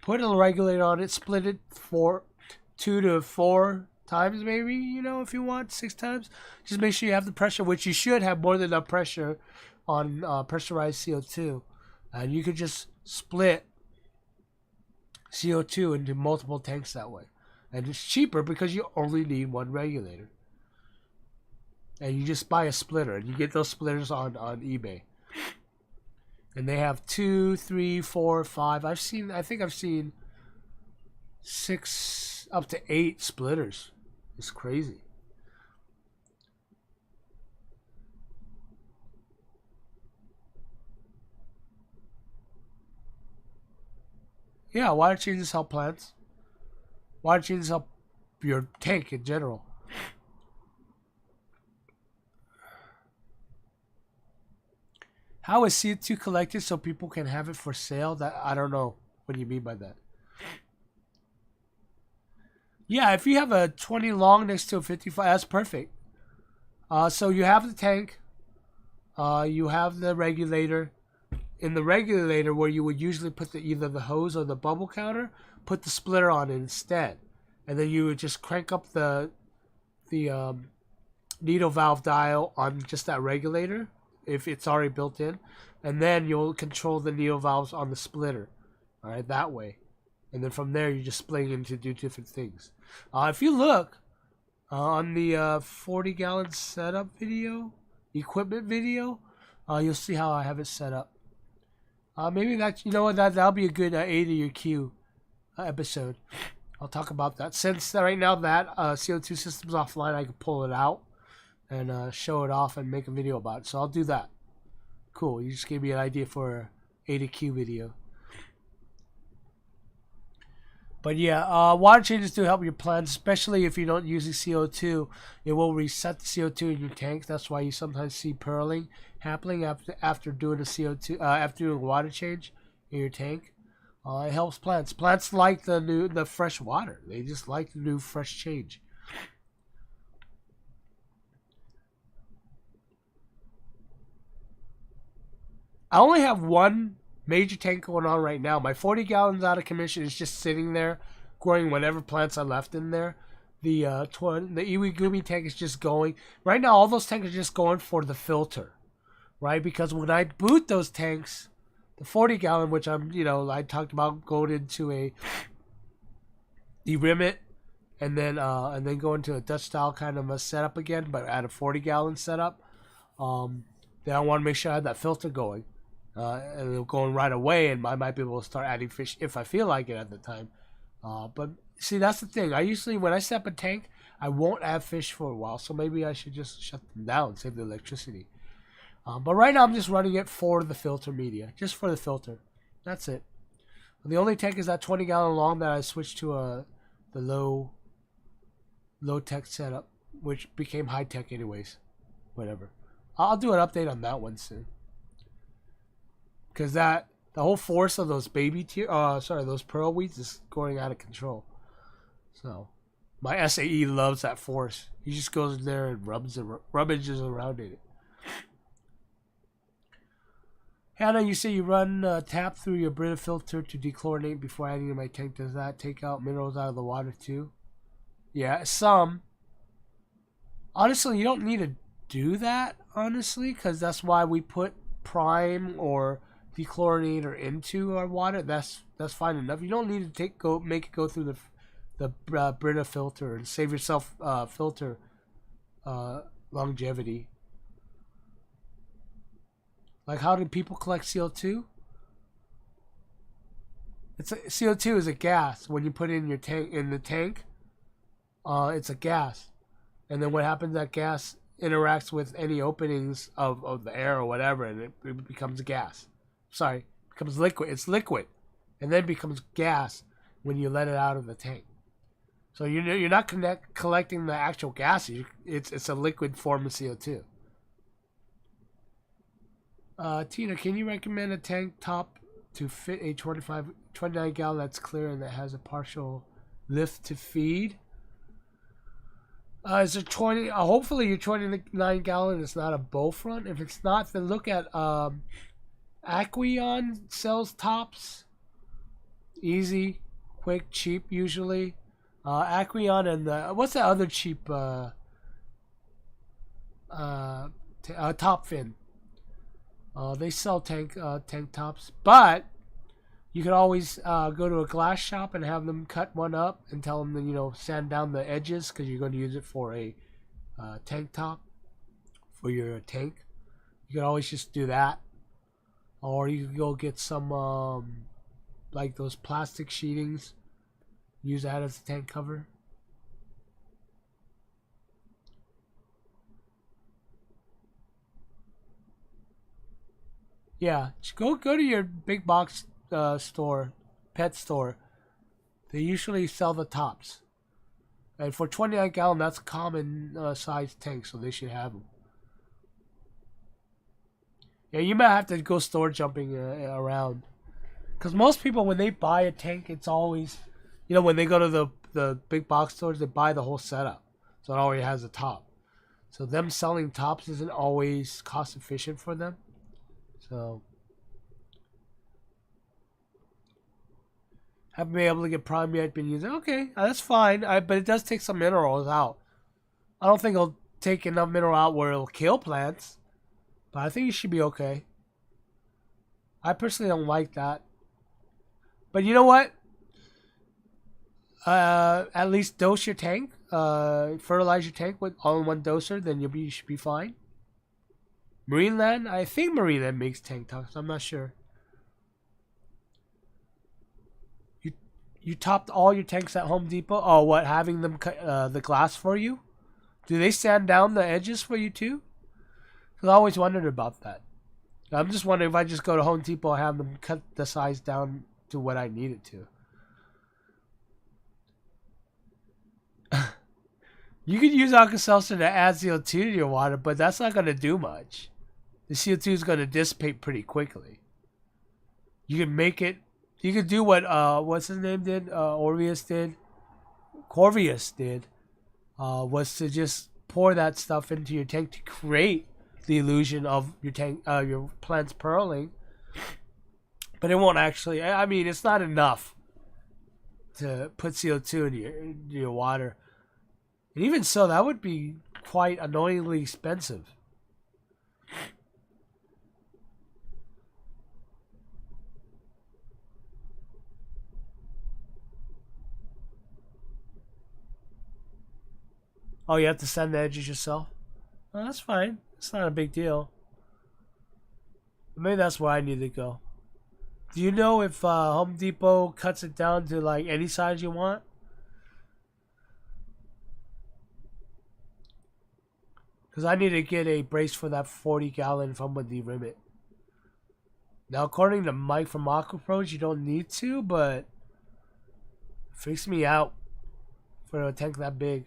Put a regulator on it, split it 2 to 4 times maybe, you know, if you want, 6 times. Just make sure you have the pressure, which you should have more than enough pressure on pressurized CO2. And you could just split CO2 into multiple tanks that way. And it's cheaper because you only need one regulator. And you just buy a splitter, and you get those splitters on eBay. And they have 2, 3, 4, 5. I think I've seen 6 up to 8 splitters. It's crazy. Yeah, water changes help plants. Water changes help your tank in general. How is CO2 collected so people can have it for sale? That I don't know. What do you mean by that? Yeah, if you have a 20 long next to a 55, that's perfect. So you have the tank. You have the regulator. In the regulator, where you would usually put either the hose or the bubble counter, put the splitter on it instead, and then you would just crank up the needle valve dial on just that regulator if it's already built in, and then you'll control the needle valves on the splitter. All right, that way, and then from there you just split into do different things. If you look on the 40-gallon setup video, equipment video, you'll see how I have it set up. Maybe that's, you know what, that'll be a good A to your Q episode. I'll talk about that. Since right now that CO2 system's offline, I can pull it out and show it off and make a video about it. So I'll do that. Cool. You just gave me an idea for a A to Q video. But yeah, water changes do help your plants, especially if you don't use the CO2. It will reset the CO2 in your tank. That's why you sometimes see pearling happening after doing a CO2 after doing a water change in your tank. It helps plants. Plants like the fresh water. They just like the new fresh change. I only have one major tank going on right now. My 40 gallons out of commission is just sitting there, growing whatever plants I left in there. The Iwi Gumi tank is just going. Right now, all those tanks are just going for the filter, right? Because when I boot those tanks, the 40 gallon, which I talked about going into a derim it and then go into a Dutch style kind of a setup again, but at a 40 gallon setup. Then I want to make sure I have that filter going. And they're going right away, and I might be able to start adding fish if I feel like it at the time. But see, that's the thing. I usually, when I set up a tank, I won't add fish for a while, so maybe I should just shut them down, save the electricity. But right now, I'm just running it for the filter media, just for the filter. That's it. The only tank is that 20 gallon long that I switched to the low tech setup, which became high tech anyways. Whatever. I'll do an update on that one soon. Because the whole force of those those pearl weeds is going out of control. So, my SAE loves that force. He just goes in there and rummages around in it. Hannah, you say you run tap through your Brita filter to dechlorinate before adding to my tank. Does that take out minerals out of the water too? Yeah, some. Honestly, you don't need to do that, honestly, because that's why we put prime or dechlorinator into our water. That's fine enough. You don't need to make it go through the Brita filter and save yourself filter longevity. Like, how do people collect CO2? CO2 is a gas. When you put it in your tank, it's a gas. And then what happens? That gas interacts with any openings of the air or whatever, and it becomes gas. Sorry, it becomes liquid. It's liquid, and then becomes gas when you let it out of the tank. So you're not collecting the actual gas. It's a liquid form of CO2. Tina, can you recommend a tank top to fit a 29 gallon that's clear and that has a partial lift to feed? Is it 20? Hopefully your 29-gallon is not a bow front. If it's not, then look at Aquarium sells tops. Easy, quick, cheap usually. Aquarium and what's the other cheap top fin? They sell tank tops, but you can always go to a glass shop and have them cut one up and tell them to sand down the edges because you're going to use it for a tank top for your tank. You can always just do that, or you can go get some like those plastic sheetings. Use that as a tank cover. Yeah, just go to your big box store, pet store. They usually sell the tops. And for 29-gallon, that's a common size tank, so they should have them. Yeah, you might have to go store jumping around. Because most people, when they buy a tank, it's always, when they go to the big box stores, they buy the whole setup. So it already has a top. So them selling tops isn't always cost efficient for them. So haven't been able to get prime yet. Been using that's fine. But it does take some minerals out. I don't think it'll take enough mineral out where it'll kill plants, but I think it should be okay. I personally don't like that, but you know what? At least dose your tank, fertilize your tank with all-in-one doser, then you should be fine. Marineland, I think Marineland makes tank tops. I'm not sure. You topped all your tanks at Home Depot? Oh, what? Having them cut the glass for you? Do they sand down the edges for you too? Because I always wondered about that. I'm just wondering if I just go to Home Depot and have them cut the size down to what I need it to. You could use Alka-Seltzer to add CO2 to your water, but that's not going to do much. The CO2 is going to dissipate pretty quickly. You can make it. You could do what what's his name did? Corvius did, was to just pour that stuff into your tank to create the illusion of your tank, your plants pearling. But it won't actually. I mean, it's not enough to put CO2 into your water. And even so, that would be quite annoyingly expensive. Oh, you have to sand the edges yourself? Well, that's fine. It's not a big deal. Maybe that's where I need to go. Do you know if Home Depot cuts it down to like any size you want? Because I need to get a brace for that 40-gallon from with the rimmet. Now, according to Mike from AquaPros, you don't need to, but it freaks me out for a tank that big.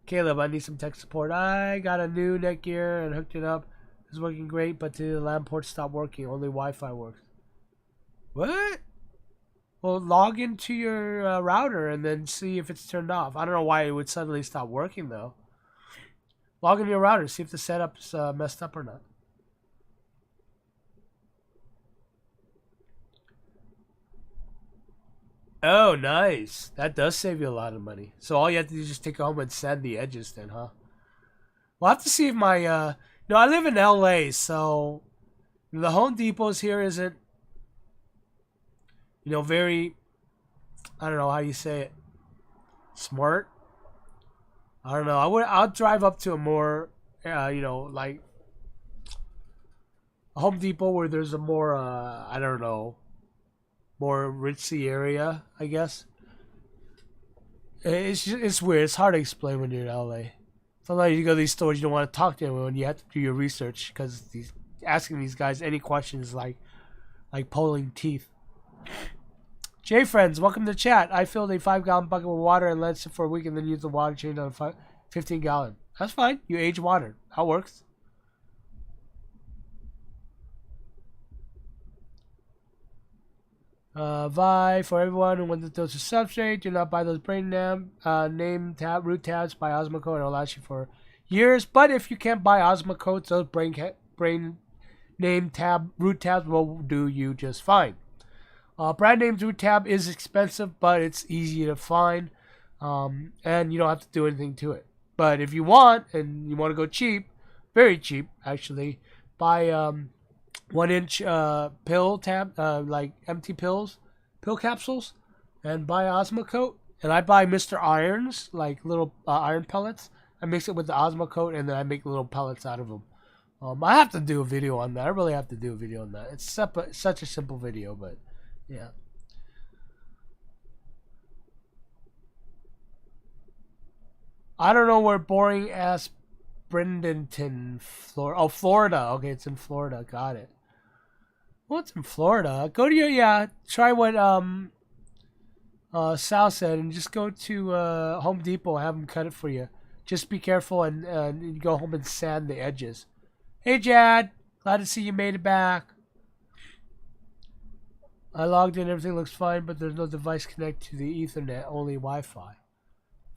Caleb, I need some tech support. I got a new Netgear and hooked it up. It's working great, but the LAN port stopped working. Only Wi-Fi works. What? Well, log into your router and then see if it's turned off. I don't know why it would suddenly stop working, though. Log into your router. See if the setup's messed up or not. Oh, nice. That does save you a lot of money. So all you have to do is just take it home and sand the edges then, huh? We'll have to see if my... No, I live in LA, so... The Home Depots here isn't... very... I don't know how you say it. Smart? I don't know. I'll drive up to a more... like... A Home Depot where there's a more... I don't know... more ritzy area, I guess. It's weird. It's hard to explain when you're in LA. Sometimes you go to these stores, you don't want to talk to anyone. You have to do your research because asking these guys any questions is like pulling teeth. J friends, welcome to chat. I filled a 5-gallon bucket with water and let it sit for a week and then used the water change on a 15-gallon. That's fine. You age water. That works. Vi, for everyone who wants those to substrate, do not buy those brain name tab root tabs. Buy Osmocote. It'll last you for years. But if you can't buy Osmocotes, those brain name tab root tabs will do you just fine. Brand names root tab is expensive, but it's easy to find, and you don't have to do anything to it. But if you want, and you want to go cheap, very cheap actually, buy 1-inch pill tab, like empty pill capsules, and buy Osmocote. And I buy Mr. Irons, like little iron pellets. I mix it with the Osmocote, and then I make little pellets out of them. I have to do a video on that. I really have to do a video on that. It's such a simple video, but yeah. I don't know where boring ass Bradenton, Florida. Oh, Florida. Okay, it's in Florida. Got it. Well, it's in Florida. Go to your try what Sal said, and just go to Home Depot and have them cut it for you. Just be careful and go home and sand the edges. Hey, Jad. Glad to see you made it back. I logged in. Everything looks fine, but there's no device connected to the Ethernet. Only Wi-Fi.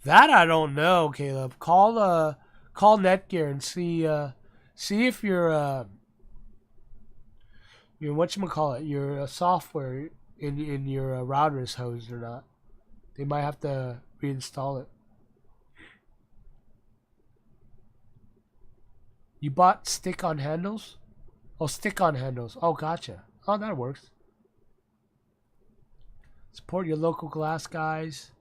That I don't know, Caleb. Call Netgear and see if your whatchamacallit, your software in your router is hosed or not. They might have to reinstall it. You bought stick-on handles? Oh, stick-on handles. Oh, gotcha. Oh, that works. Support your local glass guys.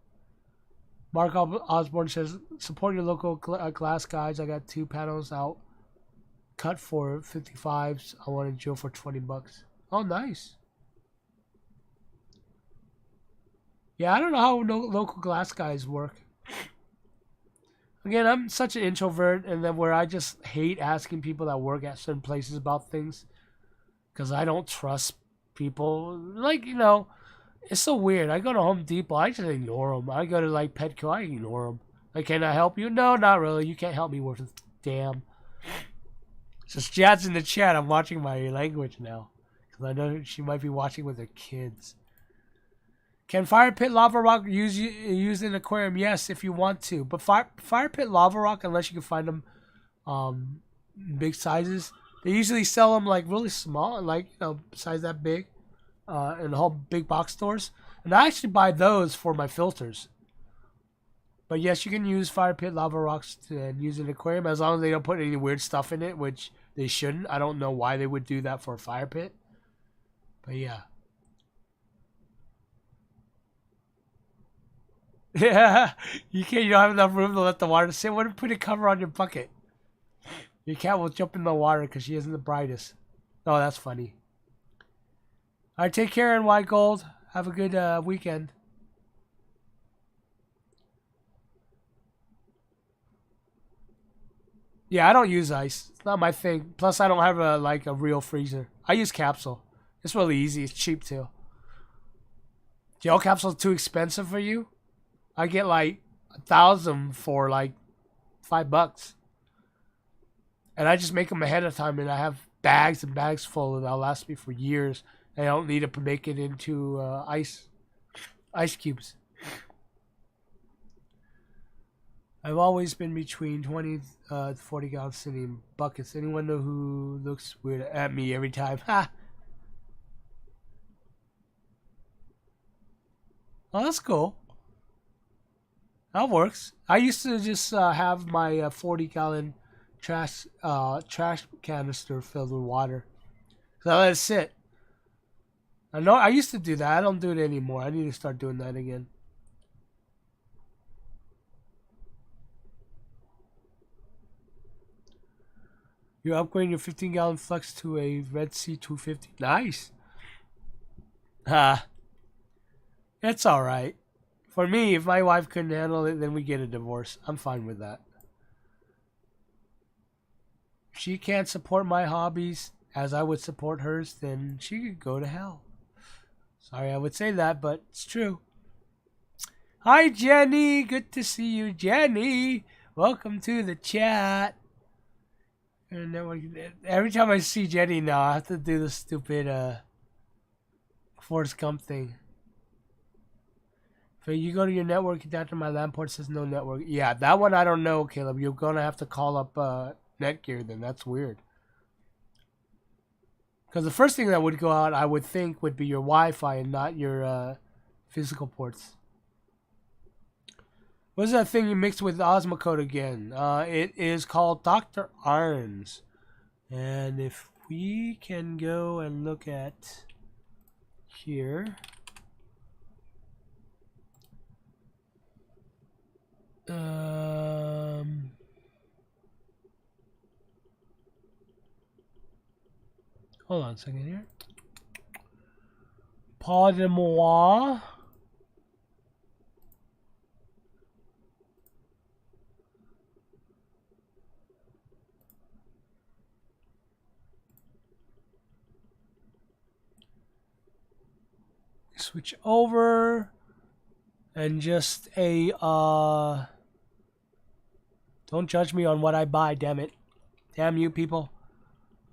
Mark Osborne says, support your local glass guys. I got 2 panels out. Cut for 55s. I wanted Joe for $20. Oh, nice. Yeah, I don't know how local glass guys work. Again, I'm such an introvert, and then where I just hate asking people that work at certain places about things, because I don't trust people. Like, you know, it's so weird. I go to Home Depot, I just ignore them. I go to like Petco, I ignore them. Like, can I help you? No, not really. You can't help me worth a damn. So Jad's in the chat. I'm watching my language now, because I know she might be watching with her kids. Can fire pit lava rock used in an aquarium? Yes, if you want to. But fire pit lava rock, unless you can find them big sizes, they usually sell them like really small, like, you know, size that big, in the whole big box stores. And I actually buy those for my filters. But yes, you can use fire pit lava rocks to use in an aquarium, as long as they don't put any weird stuff in it, which they shouldn't. I don't know why they would do that for a fire pit. But yeah. Yeah, you don't have enough room to let the water sit. What if you put a cover on your bucket? Your cat will jump in the water because she isn't the brightest. Oh, that's funny. All right, take care, NY Gold. Have a good weekend. Yeah, I don't use ice. It's not my thing. Plus, I don't have a real freezer. I use capsule. It's really easy. It's cheap too. Gel capsule too expensive for you? I get like 1,000 for like $5. And I just make them ahead of time, and I have bags and bags full, and they'll last me for years. And I don't need to make it into ice cubes. I've always been between 20 to 40 gallon sitting buckets. Anyone know who looks weird at me every time? Ha! Oh, that's cool. That works. I used to just have my 40-gallon trash canister filled with water. So I let it sit. I know I used to do that. I don't do it anymore. I need to start doing that again. You're upgrading your 15-gallon Flex to a Red Sea 250. Nice. It's all right. For me, if my wife couldn't handle it, then we get a divorce. I'm fine with that. If she can't support my hobbies as I would support hers, then she could go to hell. Sorry I would say that, but it's true. Hi, Jenny. Good to see you, Jenny. Welcome to the chat. And every time I see Jenny now, I have to do the stupid Forrest Gump thing. So you go to your network adapter, my LAN port says no network. Yeah, that one I don't know, Caleb. You're gonna have to call up Netgear then. That's weird. Because the first thing that would go out, I would think, would be your Wi-Fi and not your physical ports. What's that thing you mixed with Osmocode again? It is called Dr. Irons. And if we can go and look at here. Hold on a second here. Pardon-moi. Switch over and just a don't judge me on what I buy, damn it. Damn you people.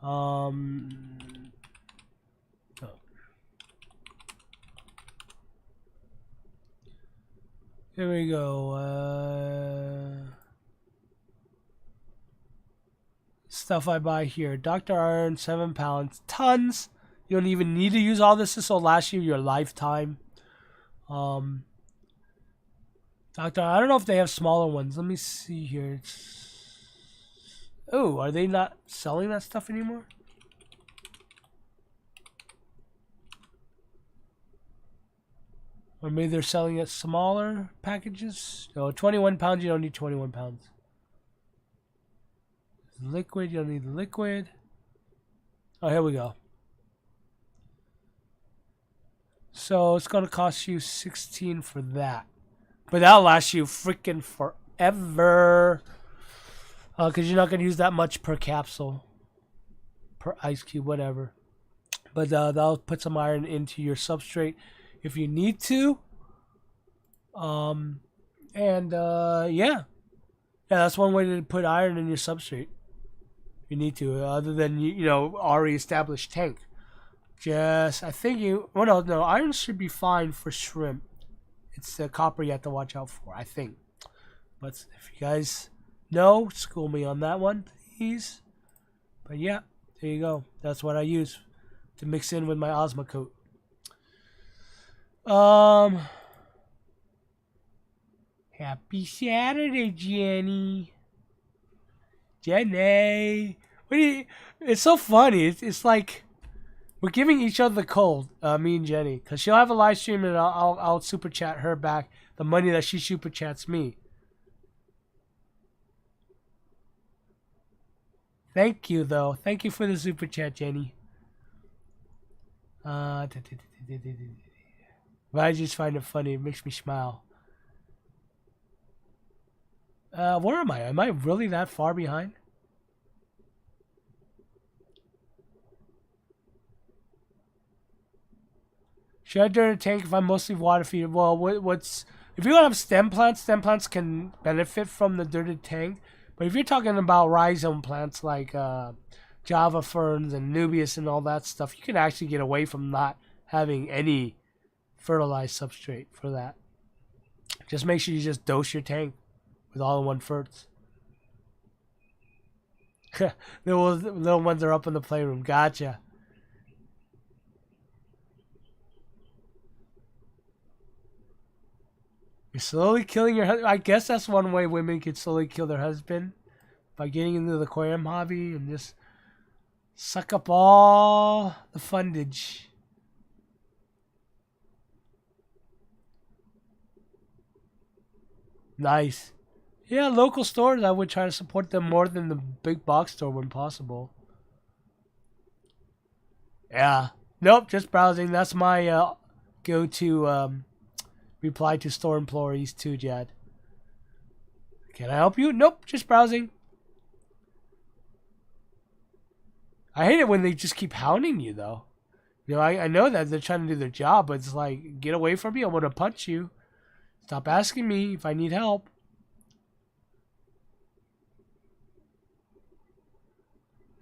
Oh. Here we go. Stuff I buy here. Dr. Iron, 7 pounds. Tons. You don't even need to use all this. This will last you your lifetime. Dr. I don't know if they have smaller ones. Let me see here. Oh, are they not selling that stuff anymore? Or maybe they're selling it smaller packages. No, 21 pounds. You don't need 21 pounds. Liquid. You don't need liquid. Oh, here we go. So it's going to cost you 16 for that. But that'll last you freaking forever. Because you're not going to use that much per capsule. Per ice cube, whatever. But that'll put some iron into your substrate if you need to. Yeah. Yeah, that's one way to put iron in your substrate. You need to, other than, you know, already established tank. I think no, iron should be fine for shrimp. It's the copper you have to watch out for, I think. But if you guys know, school me on that one, please. But yeah, there you go. That's what I use to mix in with my Osmocote. Happy Saturday, Jenny. Jenny. It's so funny. It's like we're giving each other the cold, me and Jenny, because she'll have a live stream and I'll super chat her back the money that she super chats me. Thank you, though. Thank you for the super chat, Jenny. But I just find it funny. It makes me smile. Where am I? Am I really that far behind? Should I dirty tank if I'm mostly water feed? Well, what's if you don't have stem plants can benefit from the dirty tank. But if you're talking about rhizome plants like Java ferns and Nubius and all that stuff, you can actually get away from not having any fertilized substrate for that. Just make sure you just dose your tank with all-in-one ferts. The little ones are up in the playroom. Gotcha. You're slowly killing your husband. I guess that's one way women could slowly kill their husband. By getting into the aquarium hobby and just suck up all the fundage. Nice. Yeah, local stores, I would try to support them more than the big box store when possible. Yeah. Nope, just browsing. That's my go-to reply to store employees too, Jad. Can I help you? Nope, just browsing. I hate it when they just keep hounding you, though. You know, I know that they're trying to do their job, but it's like, get away from me. I want to punch you. Stop asking me if I need help.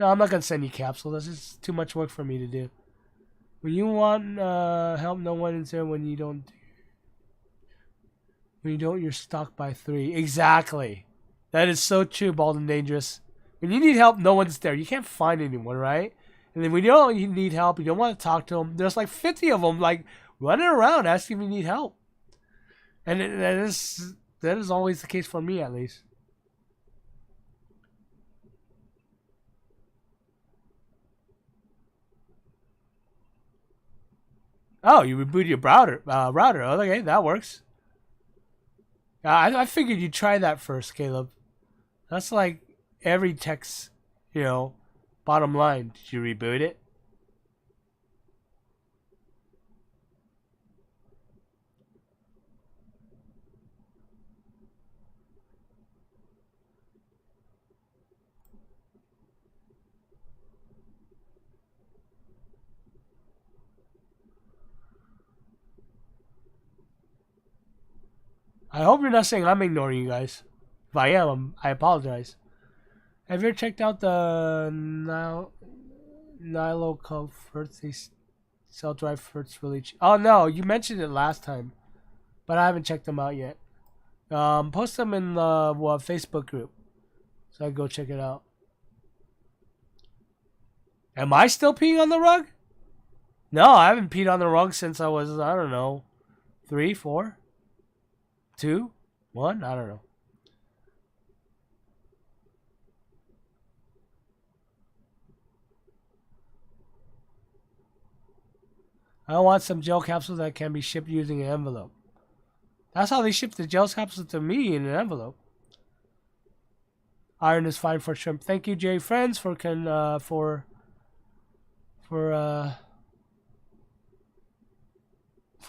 No, I'm not going to send you capsules. That's just too much work for me to do. When you want help, no one is there. When you don't, you're stuck by 3. Exactly. That is so true, Bald and Dangerous. When you need help, no one's there. You can't find anyone, right? And then when you need help, you don't want to talk to them. There's like 50 of them, like running around asking if you need help. And that is always the case for me, at least. Oh, you reboot your router. Oh, okay, that works. I figured you'd try that first, Caleb. That's like every tech's, bottom line. Did you reboot it? I hope you're not saying I'm ignoring you guys. If I am, I apologize. Have you ever checked out the Nilo Cup fruits? They sell dry fruits really cheap. Oh no, you mentioned it last time, but I haven't checked them out yet. Post them in the Facebook group, so I go check it out. Am I still peeing on the rug? No, I haven't peed on the rug since I was, I don't know, 3, 4, 2, 1. I don't know. I want some gel capsules that can be shipped using an envelope. That's how they ship the gel capsules to me, in an envelope. Iron is fine for shrimp. Thank you, Jerry Friends, for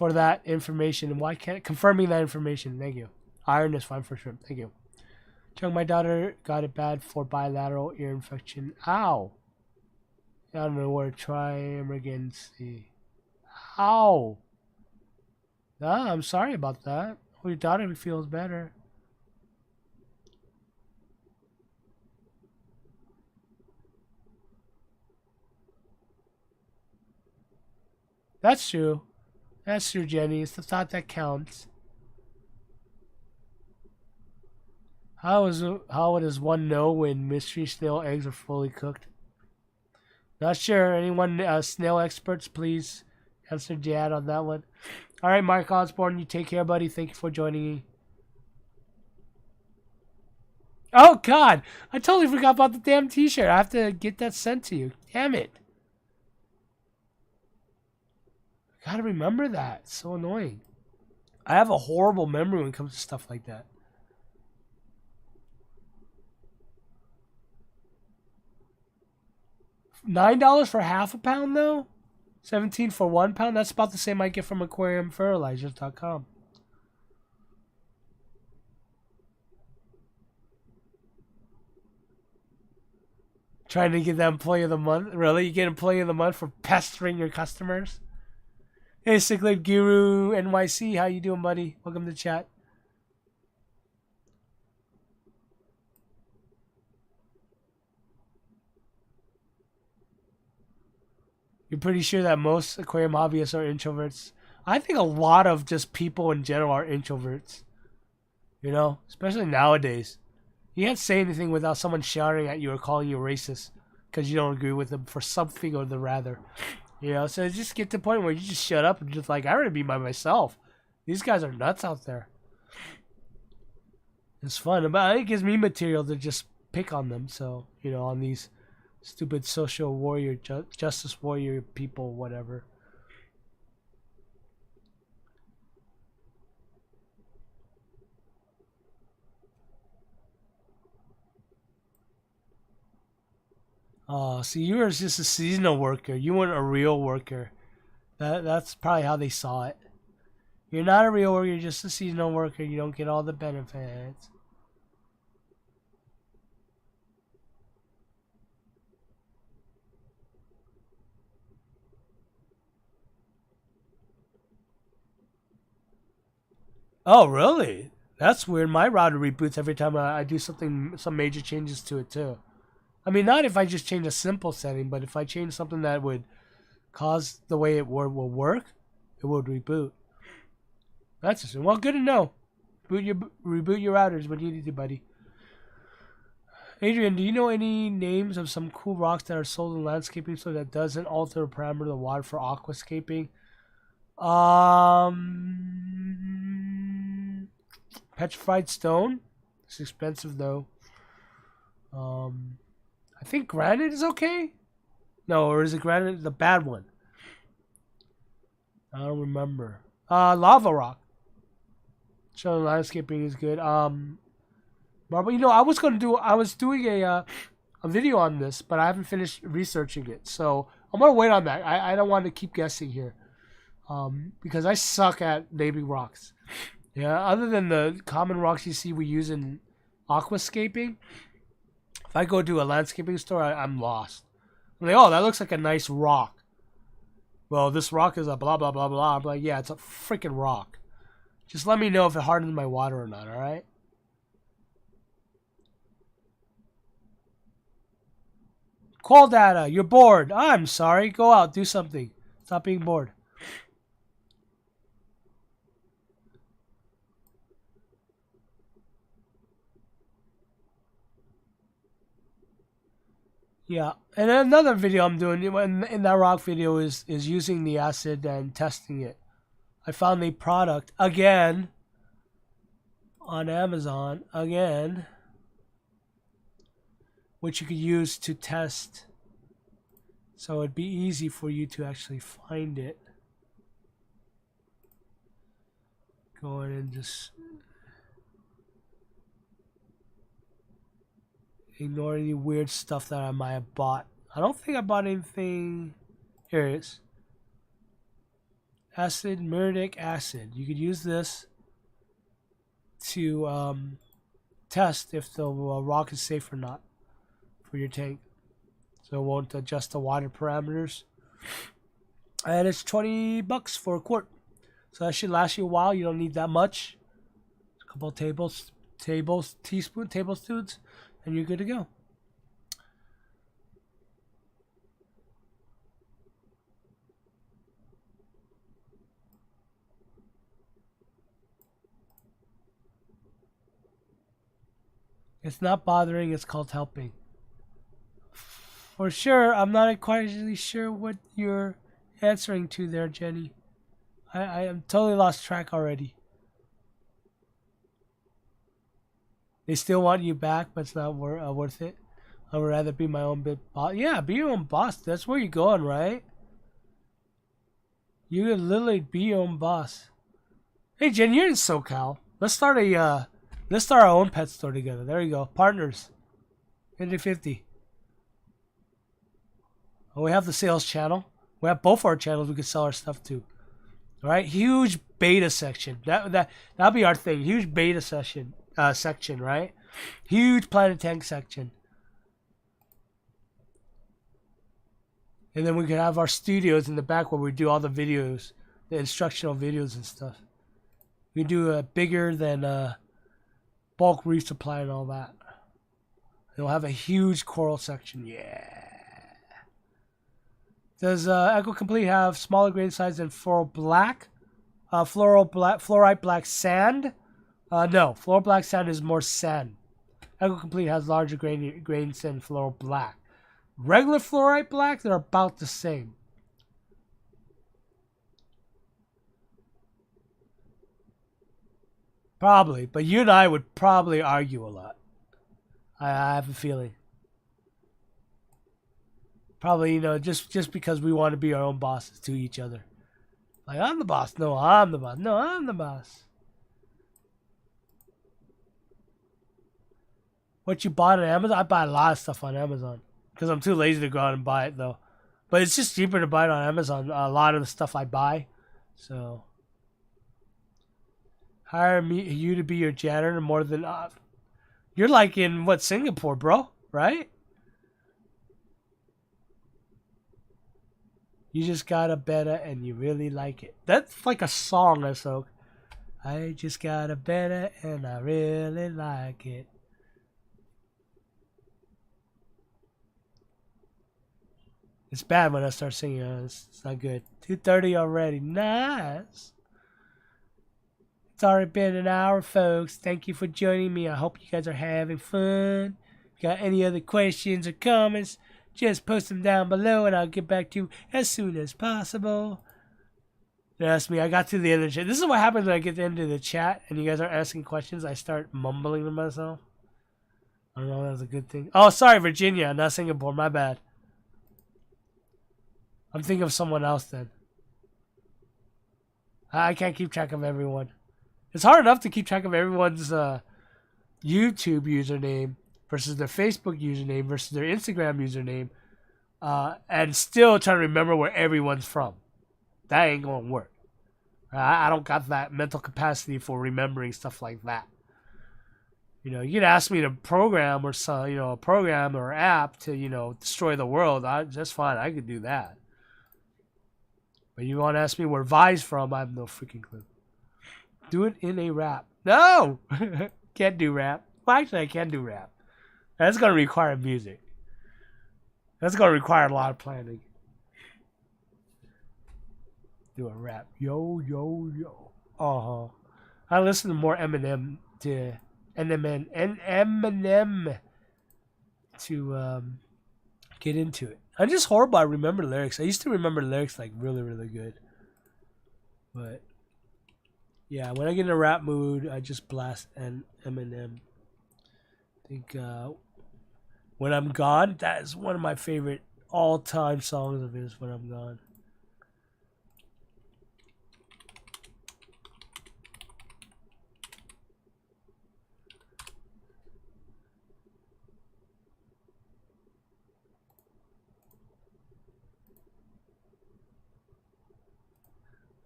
that information. And why can't confirming that information? Thank you. Iron is fine for shrimp. Thank you. Chung, my daughter got it bad for bilateral ear infection. Ow. I don't know where to try emergency. Ow. Ah, I'm sorry about that. Hope your daughter feels better. That's true. That's true, Jenny. It's the thought that counts. How does one know when mystery snail eggs are fully cooked? Not sure. Anyone, snail experts, please answer Jad on that one. All right, Mark Osborne, you take care, buddy. Thank you for joining me. Oh, God. I totally forgot about the damn t-shirt. I have to get that sent to you. Damn it. I gotta remember that. It's so annoying. I have a horrible memory when it comes to stuff like that. $9 for half a pound, though? 17 for 1 pound? That's about the same I get from aquariumfertilizers.com. Trying to get that employee of the month? Really? You get employee of the month for pestering your customers? Hey, Cichlid Guru NYC, how you doing, buddy? Welcome to chat. You're pretty sure that most aquarium hobbyists are introverts? I think a lot of just people in general are introverts. Especially nowadays. You can't say anything without someone shouting at you or calling you racist because you don't agree with them for something or the rather. So just get to the point where you just shut up and just like, I want to be by myself. These guys are nuts out there. It's fun. But it gives me material to just pick on them. So, on these stupid social warrior, justice warrior people, whatever. Oh, see, you were just a seasonal worker. You weren't a real worker. That's probably how they saw it. You're not a real worker. You're just a seasonal worker. You don't get all the benefits. Oh, really? That's weird. My router reboots every time I do some major changes to it too. I mean, not if I just change a simple setting, but if I change something that would cause the way it will work, it would reboot. That's just well, good to know. Reboot your routers when you need to, buddy. Adrian, do you know any names of some cool rocks that are sold in landscaping so that doesn't alter the parameter of the water for aquascaping? Petrified stone. It's expensive though. I think granite is okay. No, or is it granite the bad one? I don't remember. Lava rock. So landscaping is good. Marble. You know, I was doing a video on this, but I haven't finished researching it. So I'm gonna wait on that. I don't want to keep guessing here, because I suck at naming rocks. Yeah, other than the common rocks you see we use in aquascaping, if I go to a landscaping store, I'm lost. I'm like, oh, that looks like a nice rock. Well, this rock is a blah blah blah blah. I'm like, yeah, it's a freaking rock. Just let me know if it hardens my water or not. All right. Call data. You're bored. I'm sorry. Go out. Do something. Stop being bored. Yeah. And another video I'm doing in that rock video is using the acid and testing it. I found a product again on Amazon again, which you could use to test, so it'd be easy for you to actually find it. Go in and just ignore any weird stuff that I might have bought. I don't think I bought anything. Here it is. Acid, muriatic acid. You could use this to test if the rock is safe or not for your tank, so it won't adjust the water parameters. And it's $20 for a quart, so that should last you a while. You don't need that much. A couple of tablespoons, and you're good to go. It's not bothering, it's called helping. For sure, I'm not quite really sure what you're answering to there, Jenny. I am totally lost track already. They still want you back, but it's not worth it. I would rather be my own boss. Yeah, be your own boss. That's where you're going, right? You could literally be your own boss. Hey, Jen, you're in SoCal. Let's start our own pet store together. There you go. Partners. 50-50. We have the sales channel. We have both our channels we can sell our stuff to. All right? Huge beta section. That'll be our thing. Huge beta section, right? Huge Planet Tank section. And then we could have our studios in the back where we do all the videos, the instructional videos and stuff. We do a bigger than bulk reef supply and all that. It'll have a huge coral section. Yeah. Does Echo Complete have smaller grain size than Floral Black? Fluorite Black Sand? No, Floral Black Sand is more sand. Echo Complete has larger grains than Floral Black. Regular Fluorite Black, they're about the same. Probably, but you and I would probably argue a lot. I have a feeling. Probably, just because we want to be our own bosses to each other. Like, I'm the boss. No, I'm the boss. No, I'm the boss. What you bought on Amazon? I buy a lot of stuff on Amazon. Because I'm too lazy to go out and buy it, though. But it's just cheaper to buy it on Amazon. A lot of the stuff I buy. So, hire you to be your janitor more than... you're like in, Singapore, bro? Right? You just got a beta and you really like it. That's like a song, Ahsoka. I just got a beta and I really like it. It's bad when I start singing. It's not good. 2:30 already. Nice. It's already been an hour, folks. Thank you for joining me. I hope you guys are having fun. If you got any other questions or comments, just post them down below and I'll get back to you as soon as possible. Trust me, I got to the end of the chat. This is what happens when I get to the end of the chat and you guys are asking questions. I start mumbling to myself. I don't know if that's a good thing. Oh, sorry, Virginia, not Singapore. My bad. I'm thinking of someone else then. I can't keep track of everyone. It's hard enough to keep track of everyone's YouTube username versus their Facebook username versus their Instagram username, and still trying to remember where everyone's from. That ain't gonna work. I don't got that mental capacity for remembering stuff like that. You know, you could ask me to program or some, you know, a program or app to, you know, destroy the world. That's fine. I could do that. But you want to ask me where Vi's from? I have no freaking clue. Do it in a rap. No! Can't do rap. Well, actually, I can do rap. That's going to require music. That's going to require a lot of planning. Do a rap. Yo, yo, yo. Uh-huh. I listen to more Eminem to get into it. I'm just horrible. I remember lyrics. I used to remember lyrics like really, really good. But yeah, when I get in a rap mood, I just blast an Eminem. I think When I'm Gone, that is one of my favorite all-time songs of his, When I'm Gone.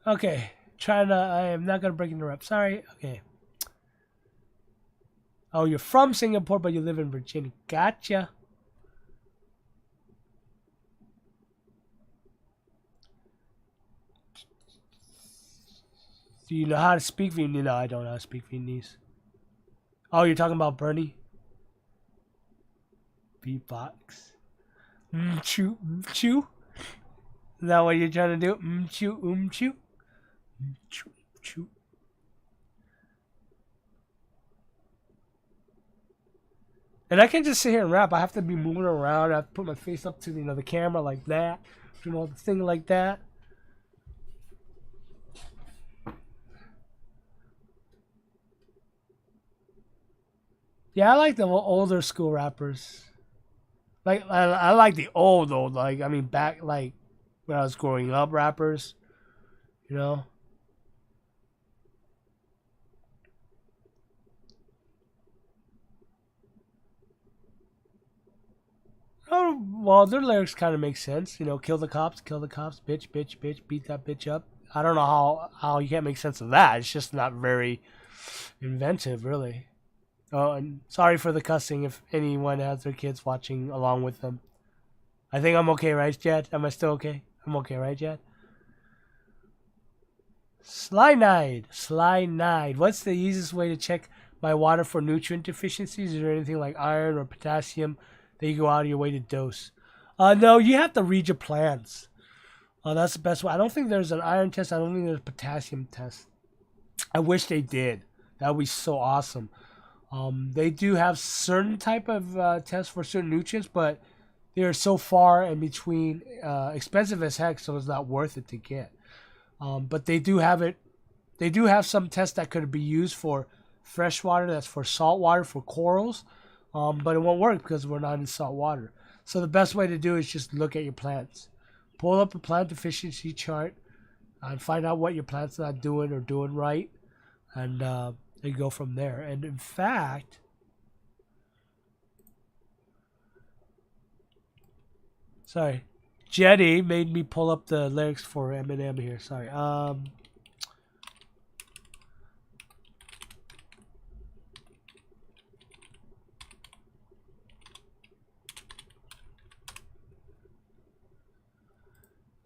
Okay, I am not going to break into rap. Sorry. Okay. Oh, you're from Singapore, but you live in Virginia. Gotcha. Do you know how to speak Vietnamese? No, I don't know how to speak Vietnamese. Oh, you're talking about Bernie? Beatbox. Choo, choo. Is that what you're trying to do? Choo, choo. Choo, choo. And I can't just sit here and rap. I have to be moving around. I have to put my face up to the camera like that. You know, the thing like that. Yeah, I like the older school rappers. Like I like the old. Like I mean back like when I was growing up rappers. You know. Oh, well, their lyrics kind of make sense. You know, kill the cops, bitch, bitch, bitch, beat that bitch up. I don't know how you can't make sense of that. It's just not very inventive, really. Oh, and sorry for the cussing if anyone has their kids watching along with them. I think I'm okay, right, Jed? Am I still okay? I'm okay, right, Jed? Slynide. What's the easiest way to check my water for nutrient deficiencies? Is there anything like iron or potassium that you go out of your way to dose? No, you have to read your plants. That's the best way. I don't think there's an iron test. I don't think there's a potassium test. I wish they did. That would be so awesome. They do have certain type of tests for certain nutrients, but they are so far in between, expensive as heck, so it's not worth it to get. But they do have it. They do have some tests that could be used for fresh water. That's for salt water for corals, but it won't work because we're not in salt water. So the best way to do is just look at your plants, pull up a plant deficiency chart, and find out what your plant's not doing or doing right, and go from there. And in fact, sorry, Jetty made me pull up the lyrics for Eminem here. Sorry.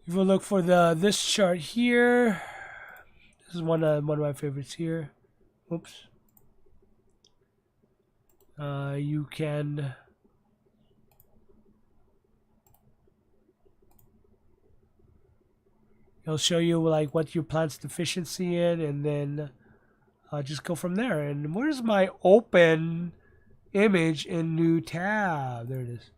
If we look for this chart here, this is one of my favorites here. Oops. You can It'll show you like what your plant's deficiency in, and then just go from there. And where's my open image in new tab? There it is.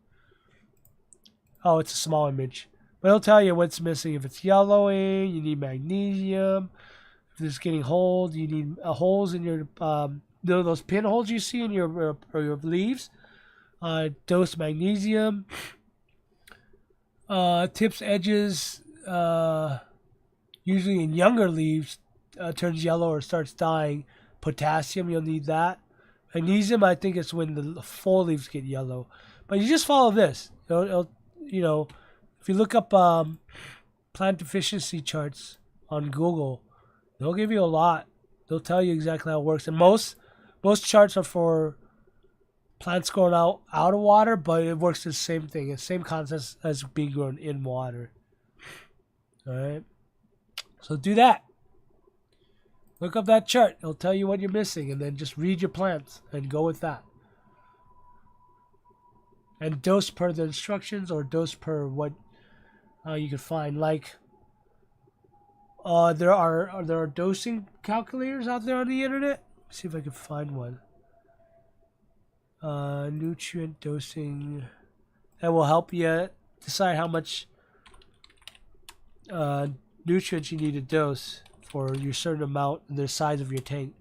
Oh, it's a small image. But it'll tell you what's missing. If it's yellowing, you need magnesium. If it's getting holes, you need holes in your those pinholes you see in your leaves. Dose magnesium. Tips, edges, usually in younger leaves, turns yellow or starts dying. Potassium, you'll need that. Magnesium, I think it's when the full leaves get yellow. But you just follow this. You know, if you look up plant deficiency charts on Google, they'll give you a lot. They'll tell you exactly how it works. And most charts are for plants growing out of water, but it works the same thing. It's the same concept as being grown in water. All right. So do that. Look up that chart. It'll tell you what you're missing, and then just read your plants and go with that. And dose per the instructions, or dose per what you can find. Like there are dosing calculators out there on the internet. Let's see if I can find one. Nutrient dosing. That will help you decide how much nutrients you need to dose for your certain amount and the size of your tank.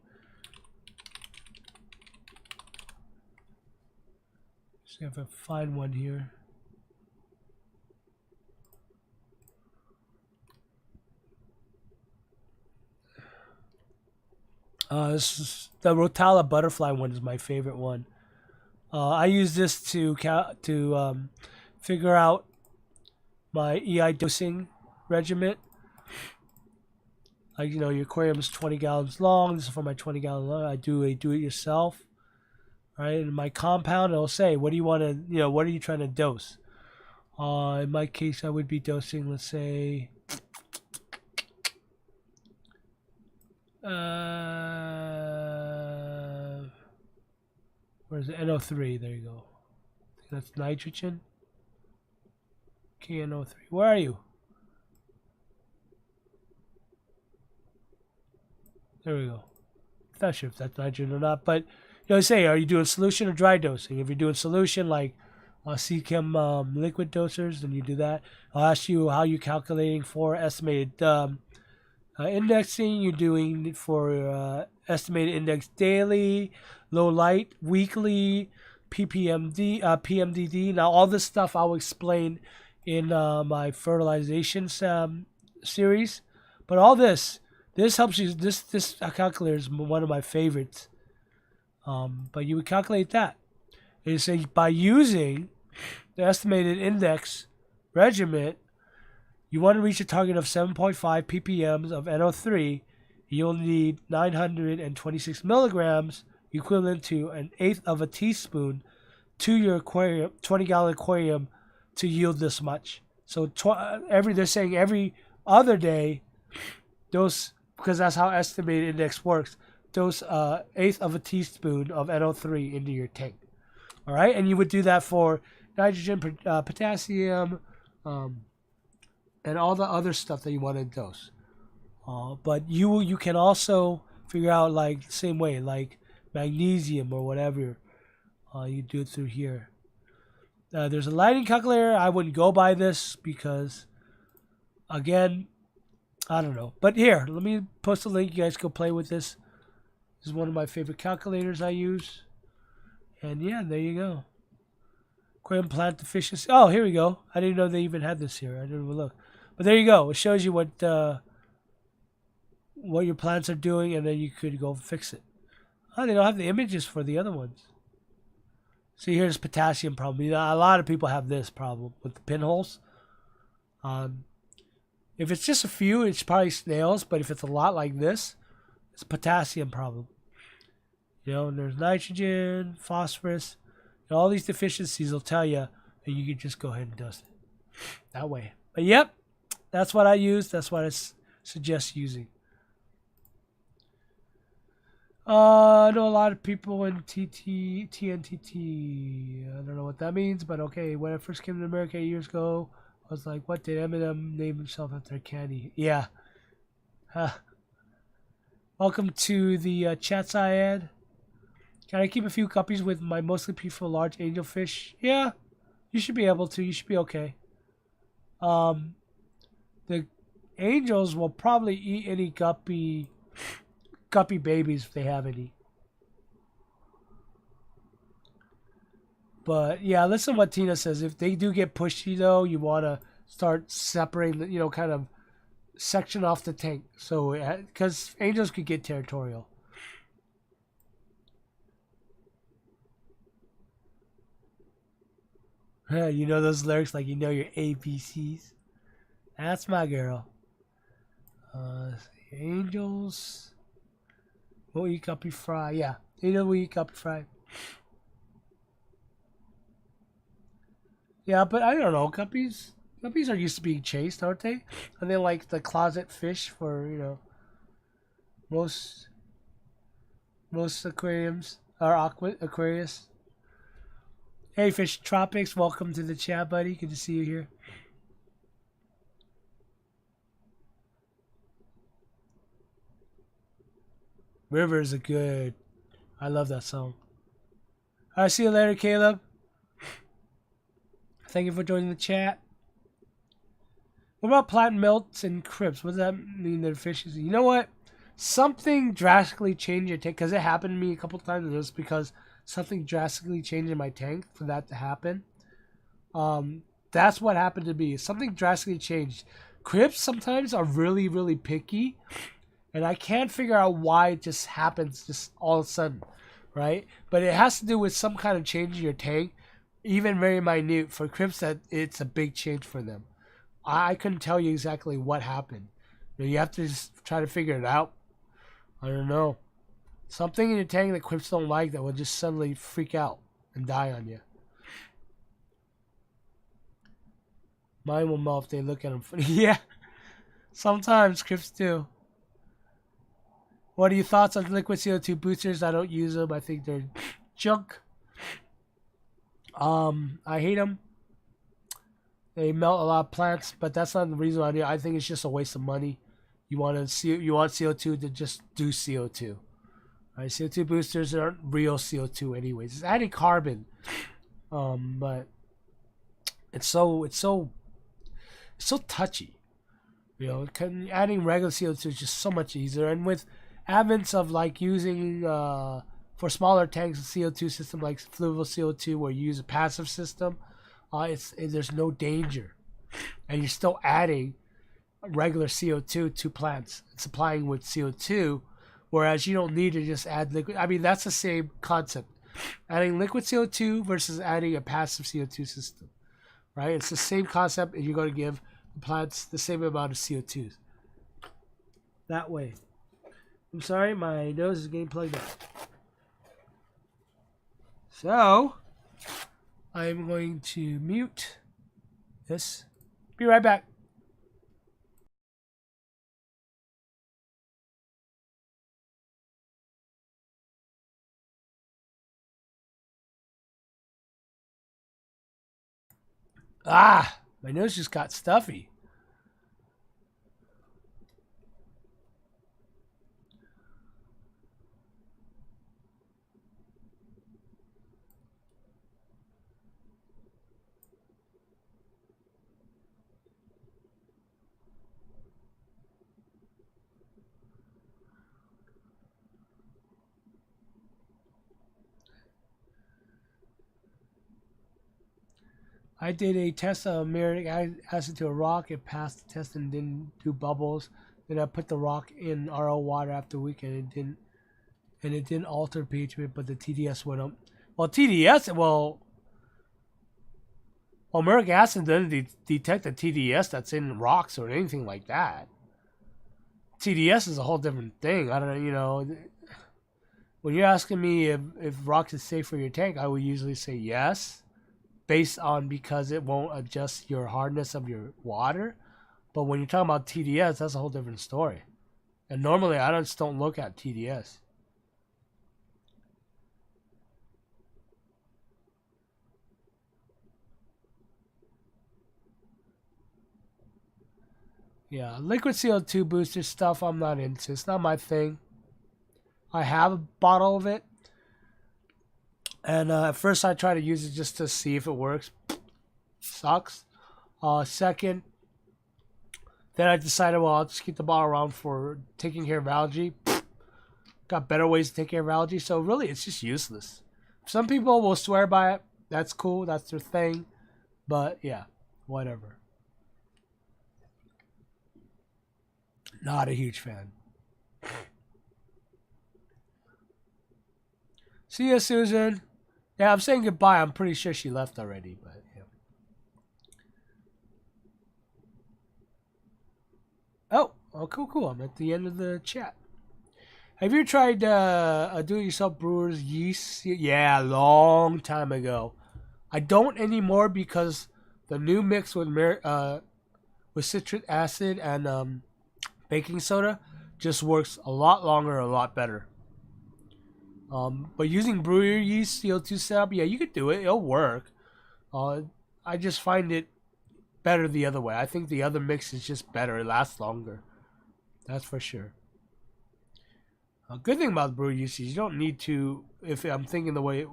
See if I find one here. This is, the Rotala butterfly one is my favorite one. I use this to figure out my EI dosing regimen. Like, you know, your aquarium is 20 gallons long. This is for my 20 gallon long. I do a do-it-yourself. Right, in my compound, it'll say, what do you want to, you know, what are you trying to dose? In my case, I would be dosing, let's say, where is it? NO3. There you go. I think that's nitrogen. KNO3. Where are you? There we go. I'm not sure if that's nitrogen or not, but you know, say, are you doing solution or dry dosing? If you're doing solution, like CChem liquid dosers, then you do that. I'll ask you how you're calculating for estimated indexing. You're doing for estimated index daily, low light, weekly, PMDD. Now, all this stuff I'll explain in my fertilization series. But all this helps you. This calculator is one of my favorites. But you would calculate that. And you say by using the estimated index regimen, you want to reach a target of 7.5 ppm of NO3. You'll need 926 milligrams, equivalent to an eighth of a teaspoon, to your aquarium, 20-gallon aquarium, to yield this much. So they're saying every other day, dose, because that's how estimated index works. Dose eighth of a teaspoon of NO3 into your tank. All right, and you would do that for nitrogen, potassium, and all the other stuff that you want to dose. But you can also figure out, like, the same way, like magnesium or whatever. You do it through here. There's a lighting calculator. I wouldn't go by this because, again, I don't know. But here, let me post a link. You guys go play with this. This is one of my favorite calculators I use. And yeah, there you go. Aquarium plant deficiency. Oh, here we go. I didn't know they even had this here. I didn't even look. But there you go. It shows you what your plants are doing, and then you could go fix it. Oh, they don't have the images for the other ones. See, here's potassium problem. You know, a lot of people have this problem with the pinholes. If it's just a few, it's probably snails. But if it's a lot like this, it's a potassium problem. You know, and there's nitrogen, phosphorus, and all these deficiencies will tell you, and you can just go ahead and dose it that way. But yep, that's what I use. That's what I suggest using. I know a lot of people in TNTT. I don't know what that means, but okay. When I first came to America 8 years ago, I was like, what did Eminem name himself after a candy? Yeah. Huh. Welcome to the chat, Syed. Can I keep a few guppies with my mostly peaceful large angelfish? Yeah, you should be able to. You should be okay. The angels will probably eat any guppy babies if they have any. But yeah, listen to what Tina says. If they do get pushy though, you want to start separating, kind of section off the tank. So, because angels could get territorial. You know those lyrics like you know your ABCs. That's my girl. Angels will eat guppy fry. Yeah, angels will eat guppy fry. Yeah, but I don't know. Guppies are used to being chased, aren't they? And they like the closet fish for most aquariums are Aquarius. Hey, Fish Tropics, welcome to the chat, buddy. Good to see you here. Rivers are good. I love that song. All right, see you later, Caleb. Thank you for joining the chat. What about plant melts and crypts? What does that mean that fishes? You know what? Something drastically changed your tank, because it happened to me a couple times. And it was because something drastically changed in my tank for that to happen. That's what happened to me. Something drastically changed. Crypts sometimes are really, really picky, and I can't figure out why it just happens just all of a sudden, right? But it has to do with some kind of change in your tank, even very minute. For crypts, that it's a big change for them. I couldn't tell you exactly what happened. You have to just try to figure it out. I don't know. Something in your tank that crypts don't like that will just suddenly freak out and die on you. Mine will melt if they look at them funny. Yeah, sometimes crypts do. What are your thoughts on liquid CO2 boosters? I don't use them. I think they're junk. I hate them. They melt a lot of plants, but that's not the reason why I do it. I think it's just a waste of money. You want CO2 to just do CO2. Right? CO2 boosters aren't real CO2 anyways. It's adding carbon. But it's so touchy. Adding regular CO2 is just so much easier. And with advents of like using for smaller tanks a CO2 system like fluvial CO2, where you use a passive system, there's no danger, and you're still adding regular CO2 to plants and supplying with CO2, whereas you don't need to just add liquid. I mean, that's the same concept. Adding liquid CO2 versus adding a passive CO2 system, right? It's the same concept, and you're going to give the plants the same amount of CO2 that way. I'm sorry, my nose is getting plugged up. So, I'm going to mute this. Be right back. Ah, my nose just got stuffy. I did a test of muriatic acid to a rock. It passed the test and didn't do bubbles. Then I put the rock in RO water after a week, and it didn't alter pH, but the TDS went up. Well, muriatic acid doesn't detect the TDS that's in rocks or anything like that. TDS is a whole different thing. I don't know, when you're asking me if rocks is safe for your tank, I would usually say yes, based on because it won't adjust your hardness of your water. But when you're talking about TDS, that's a whole different story. And normally I just don't look at TDS. Yeah, liquid CO2 booster stuff I'm not into. It's not my thing. I have a bottle of it. And at first I tried to use it just to see if it works. Sucks. Second, then I decided, well, I'll just keep the bottle around for taking care of algae. Got better ways to take care of algae. So really, it's just useless. Some people will swear by it. That's cool. That's their thing. But yeah, whatever. Not a huge fan. See ya, Susan. Yeah, I'm saying goodbye. I'm pretty sure she left already, but yeah. Oh, cool. I'm at the end of the chat. Have you tried a do-it-yourself brewer's yeast? Yeah, a long time ago. I don't anymore because the new mix with citric acid and baking soda just works a lot longer, a lot better. But using brewer yeast CO2 setup, yeah, you could do it. It'll work. I just find it better the other way. I think the other mix is just better. It lasts longer. That's for sure. A good thing about brewer yeast is you don't need to, if I'm thinking the way,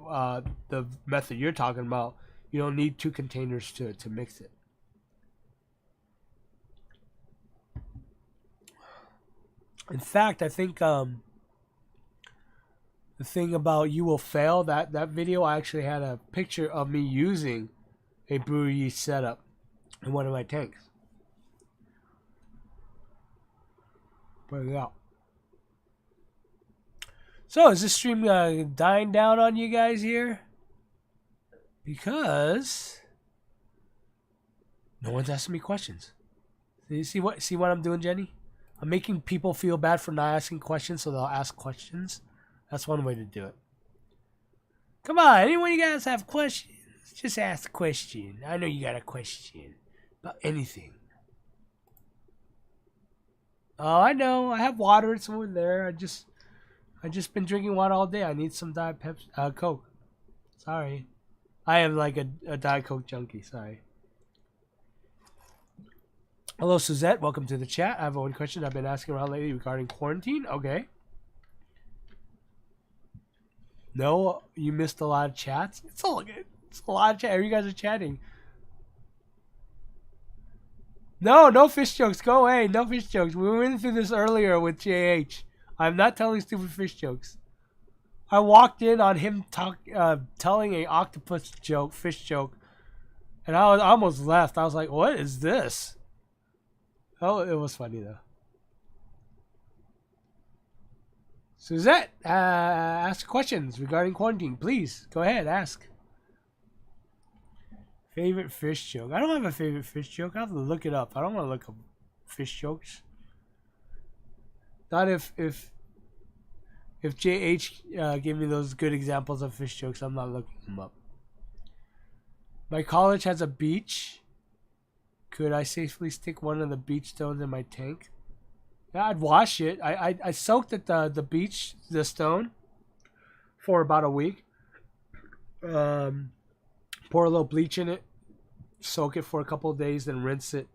the method you're talking about, you don't need 2 containers to mix it. In fact, I think the thing about You Will Fail, that video, I actually had a picture of me using a brewer yeast setup in one of my tanks. Put it out. So, is this stream dying down on you guys here? Because no one's asking me questions. See what I'm doing, Jenny? I'm making people feel bad for not asking questions, so they'll ask questions. That's one way to do it. Come on, anyone you guys have questions? Just ask a question. I know you got a question about anything. Oh, I know. I have water. It's over there. I just been drinking water all day. I need some Diet Pepsi, Coke. Sorry. I am like a Diet Coke junkie. Sorry. Hello, Suzette. Welcome to the chat. I have one question I've been asking around lately regarding quarantine. Okay. No, you missed a lot of chats. It's all good. It's a lot of chat. You guys are chatting. No fish jokes. Go away. No fish jokes. We went through this earlier with JH. I'm not telling stupid fish jokes. I walked in on him telling a octopus joke, fish joke, and I almost left. I was like, "What is this?" Oh, it was funny though. Suzette, ask questions regarding quarantine. Please go ahead, ask. Favorite fish joke? I don't have a favorite fish joke. I have to look it up. I don't want to look up fish jokes. Not if JH gave me those good examples of fish jokes, I'm not looking them up. My college has a beach. Could I safely stick one of the beach stones in my tank? Yeah, I'd wash it. I soaked the stone for about a week. Pour a little bleach in it, soak it for a couple of days, then rinse it,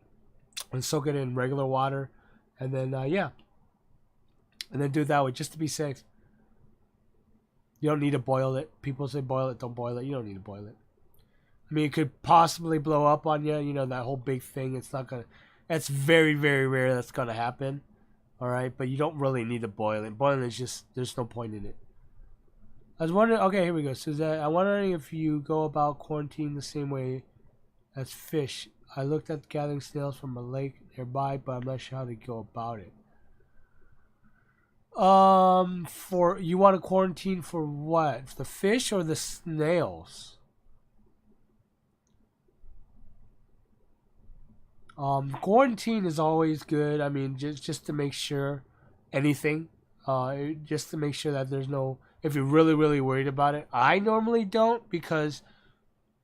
and soak it in regular water, and then and then do it that way just to be safe. You don't need to boil it. People say boil it, don't boil it. You don't need to boil it. I mean, it could possibly blow up on you. You know, that whole big thing. It's not gonna. That's very, very rare. That's gonna happen. All right, but you don't really need to boil it. Boiling is just, there's no point in it. I was wondering. Okay, here we go. Suzette, I'm wondering if you go about quarantine the same way as fish. I looked at gathering snails from a lake nearby, but I'm not sure how to go about it. For you want to quarantine for what? The fish or the snails? Quarantine is always good. I mean, just to make sure anything, just to make sure that there's no. If you're really, really worried about it, I normally don't, because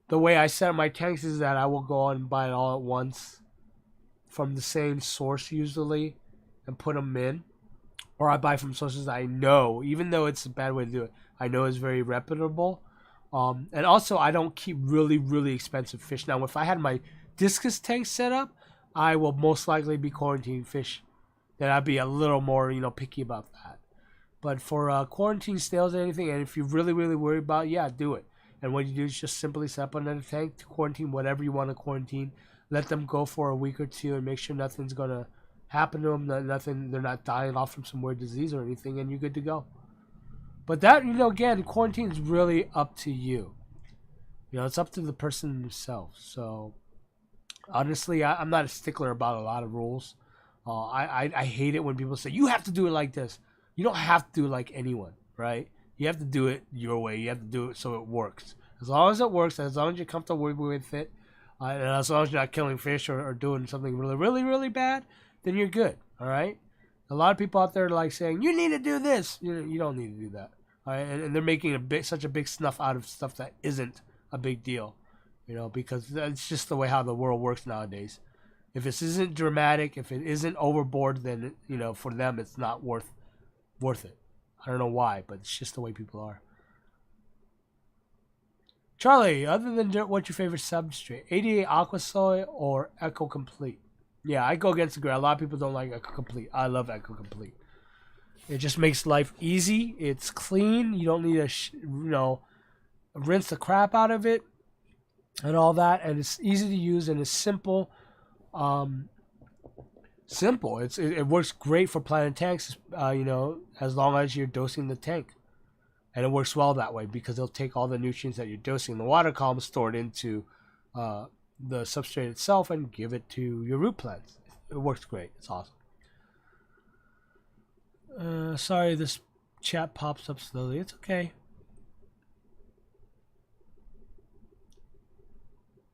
the way I set up my tanks is that I will go out and buy it all at once from the same source usually and put them in. Or I buy from sources I know, even though it's a bad way to do it, I know is very reputable. And also, I don't keep really, really expensive fish. Now, if I had my discus tank set up, I will most likely be quarantining fish. Then I'd be a little more, picky about that. But for quarantine snails or anything, and if you're really, really worried about it, yeah, do it. And what you do is just simply set up another tank to quarantine whatever you want to quarantine. Let them go for a week or two and make sure nothing's going to happen to them, they're not dying off from some weird disease or anything, and you're good to go. But that, again, quarantine is really up to you. It's up to the person themselves. So, honestly, I'm not a stickler about a lot of rules. I hate it when people say, you have to do it like this. You don't have to do it like anyone, right? You have to do it your way. You have to do it so it works. As long as it works, as long as you're comfortable with it, and as long as you're not killing fish or doing something really, really, really bad, then you're good, all right? A lot of people out there are like saying, you need to do this. You don't need to do that, all right? And they're making such a big snuff out of stuff that isn't a big deal, because that's just the way how the world works nowadays. If this isn't dramatic, if it isn't overboard, then, for them, it's not worth it. I don't know why, but it's just the way people are. Charlie, other than dirt, what's your favorite substrate? 88 Aqua Soy or Eco Complete? Yeah, I go against the grain. A lot of people don't like Eco Complete. I love Eco Complete. It just makes life easy. It's clean. You don't need to, rinse the crap out of it and all that. And it's easy to use and it's simple. It works great for planting tanks, as long as you're dosing the tank. And it works well that way because it'll take all the nutrients that you're dosing in the water column stored into the substrate itself and give it to your root plants. It works great. It's awesome. Sorry, this chat pops up slowly. It's okay.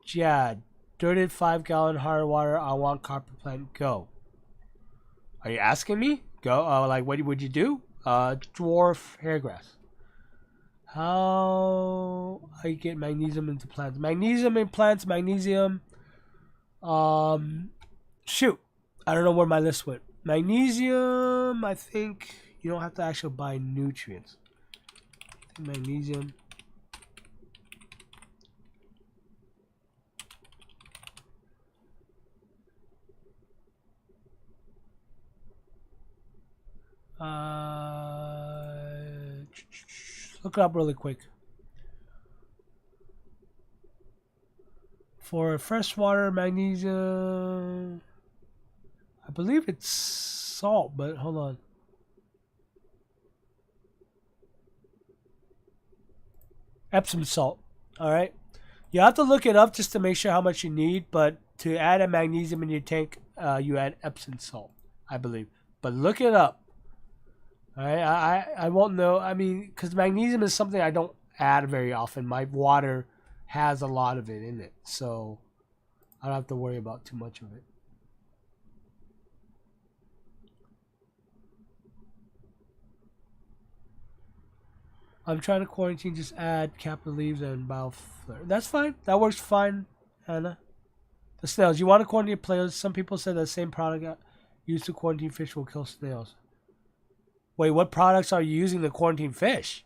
Jad, dirted 5-gallon hard water. I want carpet plant. Go. Are you asking me? Go. What would you do? Dwarf hairgrass. How I get magnesium into plants? Magnesium in plants. Magnesium. Shoot. I don't know where my list went. Magnesium. I think you don't have to actually buy nutrients. Magnesium. Look it up really quick. For freshwater magnesium, I believe it's salt, but hold on. Epsom salt. All right. You have to look it up just to make sure how much you need, but to add a magnesium in your tank, you add Epsom salt, I believe. But look it up. All right. I won't know. I mean, because magnesium is something I don't add very often. My water has a lot of it in it, so I don't have to worry about too much of it. I'm trying to quarantine, just add capital leaves and bioflare. That's fine. That works fine, Anna. The snails. You want to quarantine players? Some people say the same product used to quarantine fish will kill snails. Wait, what products are you using to quarantine fish?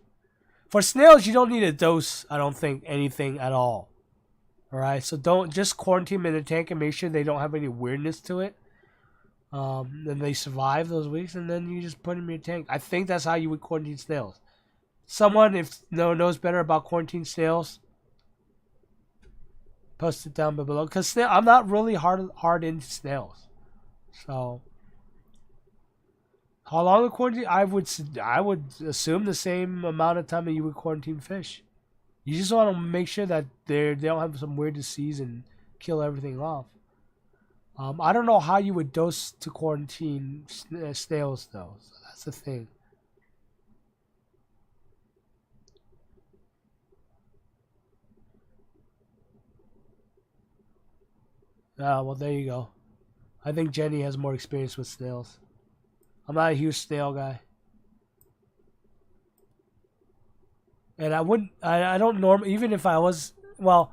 For snails, you don't need a dose, I don't think, anything at all. Alright, so don't just quarantine them in a tank and make sure they don't have any weirdness to it. Then they survive those weeks, and then you just put them in your tank. I think that's how you would quarantine snails. Someone, if knows better about quarantine snails, post it down below. Because I'm not really hard into snails. So, how long a quarantine? I would assume the same amount of time that you would quarantine fish. You just want to make sure that they don't have some weird disease and kill everything off. I don't know how you would dose to quarantine snails though. So that's the thing. Well, there you go. I think Jenny has more experience with snails. I'm not a huge snail guy. And I don't normally, even if I was, well,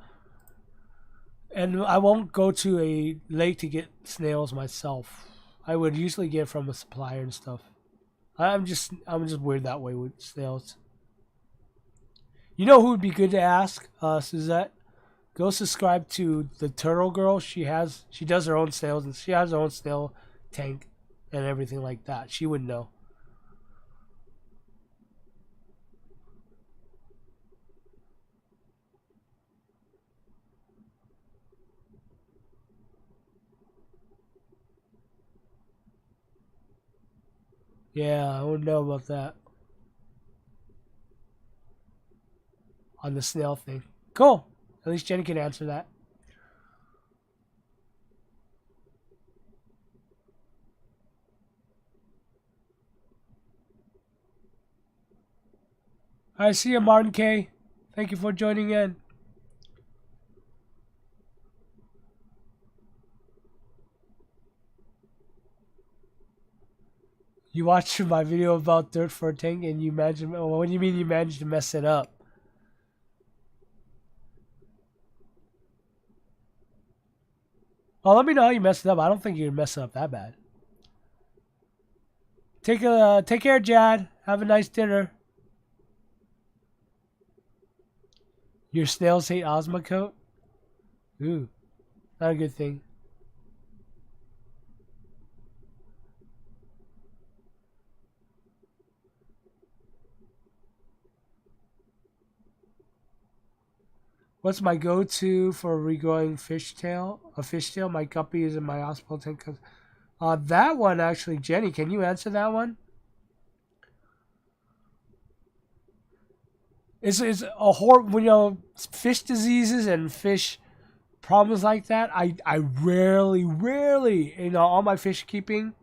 and I won't go to a lake to get snails myself. I would usually get from a supplier and stuff. I'm just weird that way with snails. You know who would be good to ask, Suzette? Go subscribe to the Turtle Girl. She does her own snails, and she has her own snail tank and everything like that. She would know. Yeah, I wouldn't know about that on the snail thing. Cool. At least Jenny can answer that. I see you, Martin K. Thank you for joining in. You watched my video about dirt for a tank and you managed. Well, what do you mean you managed to mess it up? Well, let me know how you messed it up. I don't think you messed it up that bad. Take care, Jad. Have a nice dinner. Your snails hate Osmocote? Ooh, not a good thing. What's my go-to for regrowing fishtail? A fishtail? My guppy is in my hospital tank. That one, actually, Jenny, can you answer that one? It's a when fish diseases and fish problems like that. I rarely, all my fish keeping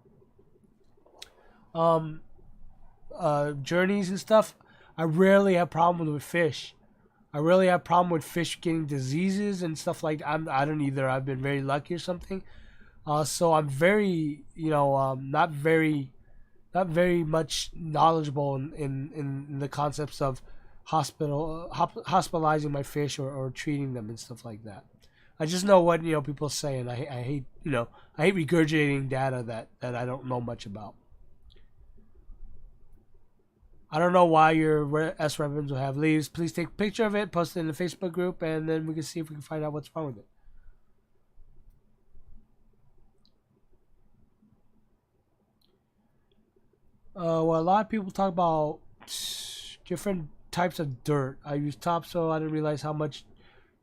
journeys and stuff, I rarely have problems with fish. I really have problem with fish getting diseases and stuff like that. I don't either. I've been very lucky or something. So I'm very, not very much knowledgeable in the concepts of hospitalizing my fish or treating them and stuff like that. I just know what people say, and I hate I hate regurgitating data that I don't know much about. I don't know why your S weapons will have leaves. Please take a picture of it, post it in the Facebook group, and then we can see if we can find out what's wrong with it. Well, a lot of people talk about different types of dirt. I use topsoil. I didn't realize how much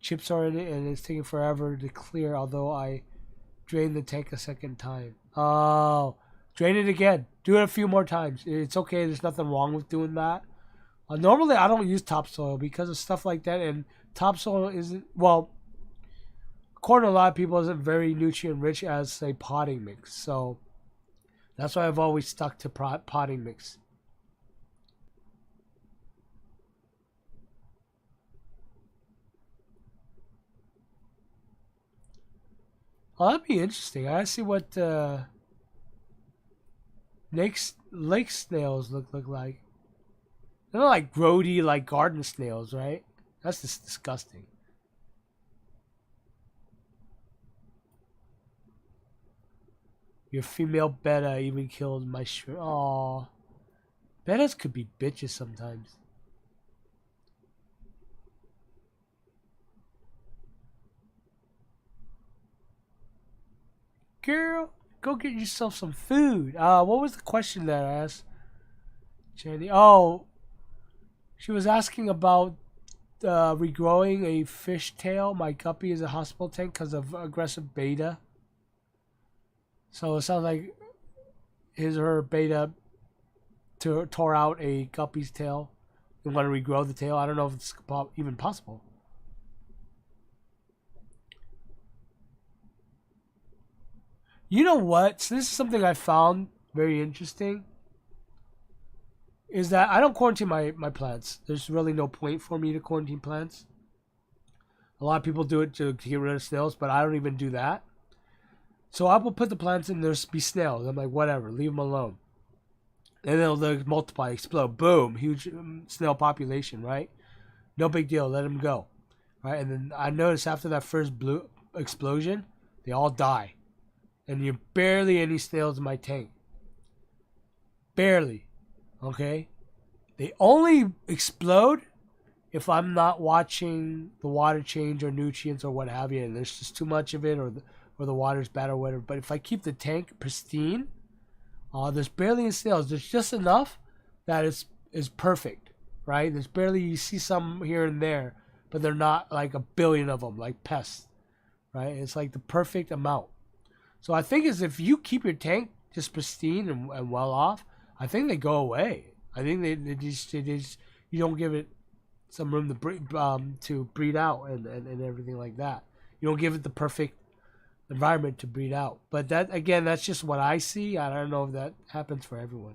chips are in it, and it's taking forever to clear, although I drained the tank a second time. Oh, drain it again. Do it a few more times. It's okay. There's nothing wrong with doing that. Normally, I don't use topsoil because of stuff like that, and topsoil isn't, well, according to a lot of people, isn't very nutrient rich as a potting mix. So that's why I've always stuck to potting mix. Oh, that'd be interesting. I see what lake snails look like. They're not like grody like garden snails, right? That's just disgusting. Your female betta even killed my shrimp. Aww. Bettas could be bitches sometimes. Girl, go get yourself some food. What was the question that I asked Jenny? Oh, she was asking about regrowing a fishtail. My guppy is a hospital tank because of aggressive beta. So it sounds like his or her beta tore out a guppy's tail. You want to regrow the tail? I don't know if it's even possible. You know what? So this is something I found very interesting. Is that I don't quarantine my plants. There's really no point for me to quarantine plants. A lot of people do it to get rid of snails, but I don't even do that. So I will put the plants in, there's be snails. I'm like, whatever, leave them alone. And they'll multiply, explode. Boom, huge snail population, right? No big deal, let them go. Right, and then I noticed after that first blue explosion, they all die. And you're barely any snails in my tank. Barely. Okay? They only explode if I'm not watching the water change or nutrients or what have you, and there's just too much of it, or the water's bad or whatever. But if I keep the tank pristine, there's barely any snails. There's just enough that is perfect, right? There's barely, you see some here and there, but they're not like a billion of them, like pests, right? It's like the perfect amount. So I think is if you keep your tank just pristine and well off, I think they go away. I think they just you don't give it some room to breed out and everything like that. You don't give it the perfect environment to breed out. But that, again, that's just what I see. I don't know if that happens for everyone.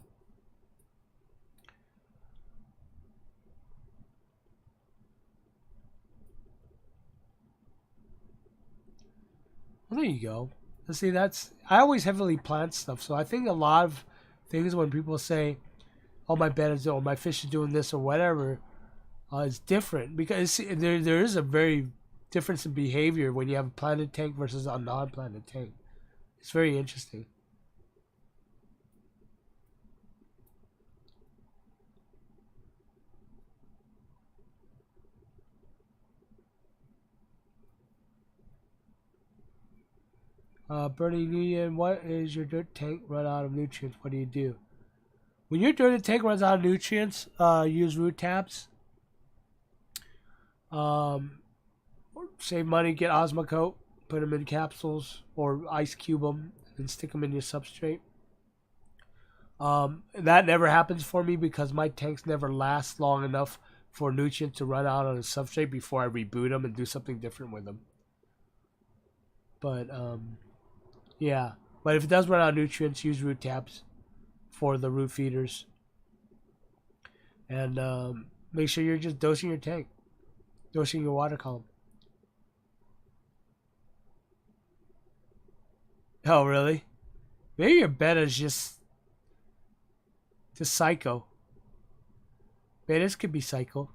Well, there you go. See, I always heavily plant stuff, so I think a lot of things when people say, "Oh, my bed is, or my fish is doing this or whatever," is different because there is a very difference in behavior when you have a planted tank versus a non-planted tank. It's very interesting. Bernie Nguyen, what is your dirt tank run out of nutrients? What do you do? When your dirt tank runs out of nutrients, use root tabs. Save money, get Osmocote, put them in capsules or ice cube them and stick them in your substrate. That never happens for me because my tanks never last long enough for nutrients to run out on a substrate before I reboot them and do something different with them. But yeah, but if it does run out of nutrients, use root tabs for the root feeders, and make sure you're just dosing your tank, dosing your water column. Oh, really? Maybe your beta's just psycho. Betas could be psycho.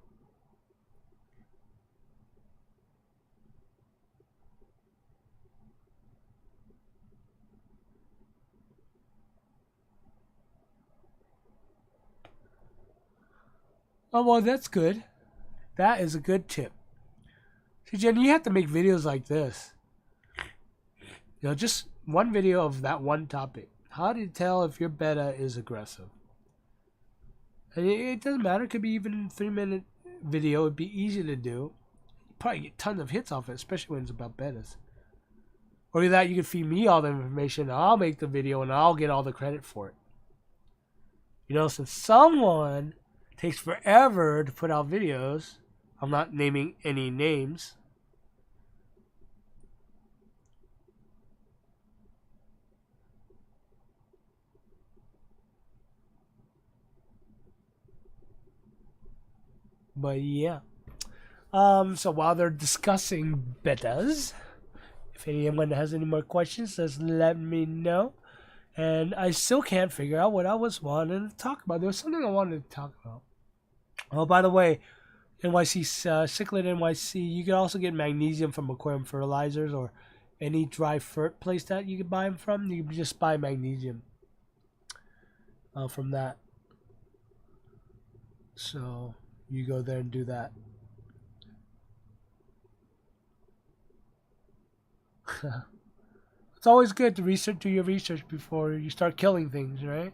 Oh, well, that's good. That is a good tip. See, Jen, you have to make videos like this. You know, just one video of that one topic. How do you tell if your beta is aggressive? And it doesn't matter. It could be even a 3-minute video. It'd be easy to do. You probably get tons of hits off it, especially when it's about betas. Or either that, you can feed me all the information. I'll make the video and I'll get all the credit for it. You know, since someone takes forever to put out videos, I'm not naming any names. But yeah. So while they're discussing betas, if anyone has any more questions, just let me know. And I still can't figure out what I was wanting to talk about. There was something I wanted to talk about. Oh, by the way, NYC Cichlid NYC, you can also get magnesium from aquarium fertilizers or any dry fert place that you can buy them from. You can just buy magnesium from that. So you go there and do that. It's always good to do your research before you start killing things, right?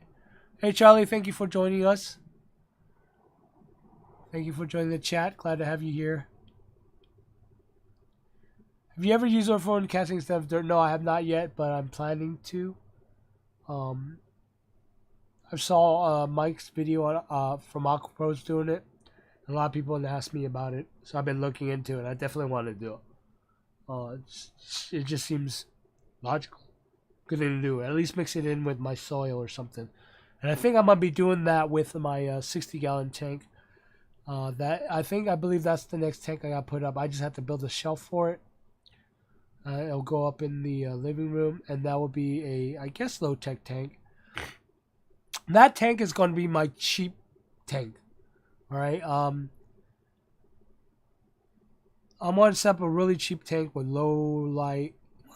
Hey, Charlie, thank you for joining us. Thank you for joining the chat. Glad to have you here. Have you ever used our phone casting instead of dirt? No, I have not yet, but I'm planning to. I saw Mike's video from AquaPros doing it. A lot of people asked me about it, so I've been looking into it. I definitely want to do it. It just seems logical. Good thing to do. At least mix it in with my soil or something. And I think I'm gonna be doing that with my 60-gallon tank. I believe that's the next tank I got put up. I just have to build a shelf for it. It'll go up in the living room, and that will be a, I guess, low-tech tank. That tank is going to be my cheap tank. All right. I'm going to set up a really cheap tank with low light.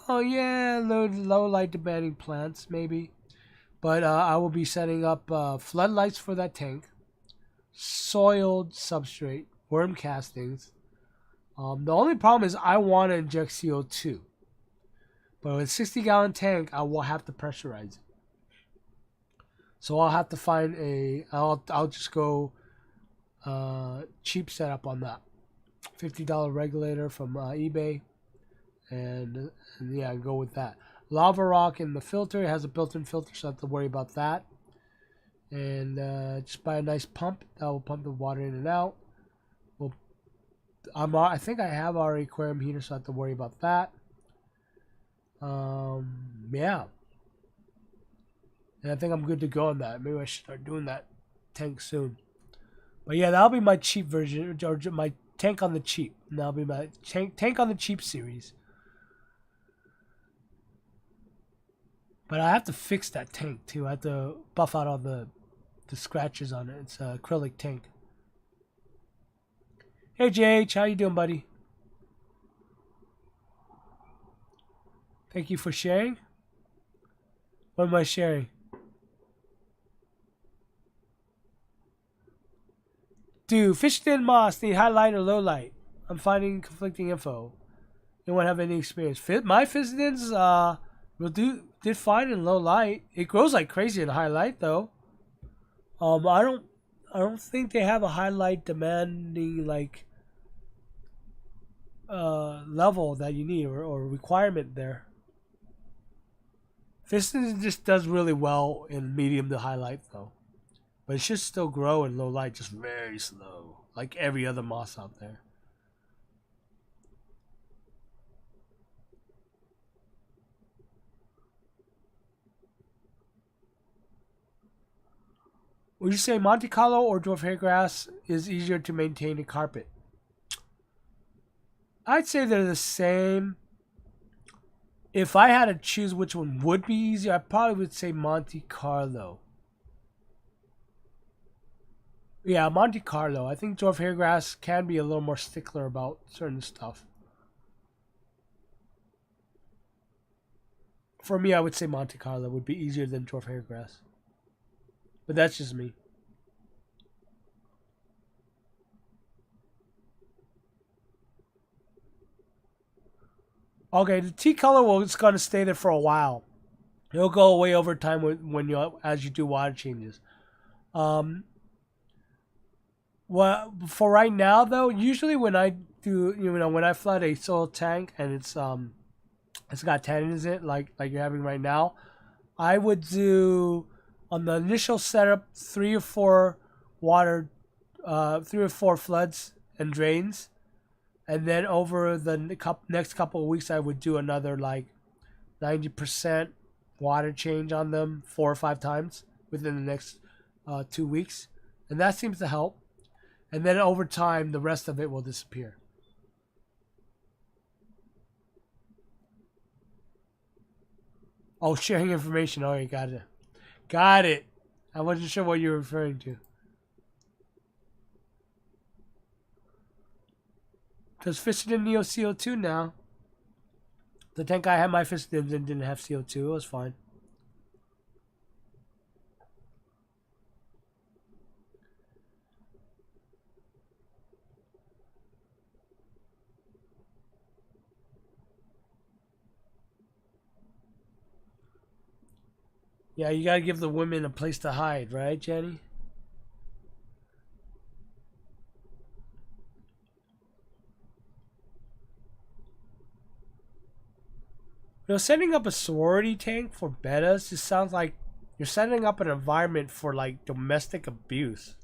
Oh yeah, low light demanding plants maybe. But I will be setting up floodlights for that tank, soiled substrate, worm castings. The only problem is I want to inject CO2. But with a 60-gallon tank, I will have to pressurize it. So I'll have to find I'll just go cheap setup on that. $50 regulator from eBay. And yeah, go with that. Lava rock in the filter. It has a built-in filter, so I don't have to worry about that. And just buy a nice pump that will pump the water in and out. I think I have our aquarium heater, so I don't have to worry about that. Yeah. And I think I'm good to go on that. Maybe I should start doing that tank soon. But yeah, that'll be my cheap version, or my tank on the cheap. And that'll be my tank on the cheap series. But I have to fix that tank too. I have to buff out all the scratches on it. It's an acrylic tank. Hey JH, how you doing, buddy? Thank you for sharing. What am I sharing? Dude, Fishton Moss need highlight or low light. I'm finding conflicting info. Anyone have any experience? My Fishton's did fine in low light. It grows like crazy in high light though. I don't think they have a highlight demanding like level that you need or requirement there. Fiston just does really well in medium to highlight though. But it should still grow in low light, just very slow. Like every other moss out there. Would you say Monte Carlo or dwarf hairgrass is easier to maintain a carpet? I'd say they're the same. If I had to choose which one would be easier, I probably would say Monte Carlo. Yeah, Monte Carlo. I think dwarf hairgrass can be a little more stickler about certain stuff. For me, I would say Monte Carlo would be easier than dwarf hairgrass. But that's just me. Okay, the tea color is going to stay there for a while. It'll go away over time as you do water changes. Well, for right now though, usually when I do, when I flood a soil tank and it's got tannins in it, like you're having right now, I would do on the initial setup 3 or 4 floods and drains, and then over the next couple of weeks I would do another like 90% water change on them 4 or 5 times within the next 2 weeks, and that seems to help. And then over time, the rest of it will disappear. Oh, sharing information. Oh, you got it. Got it. I wasn't sure what you were referring to. Because Fisherton Neo CO2 now. The tank I had my Fisherton in didn't have CO2. It was fine. Yeah, you gotta give the women a place to hide, right, Jenny? Setting up a sorority tank for bettas just sounds like you're setting up an environment for like domestic abuse.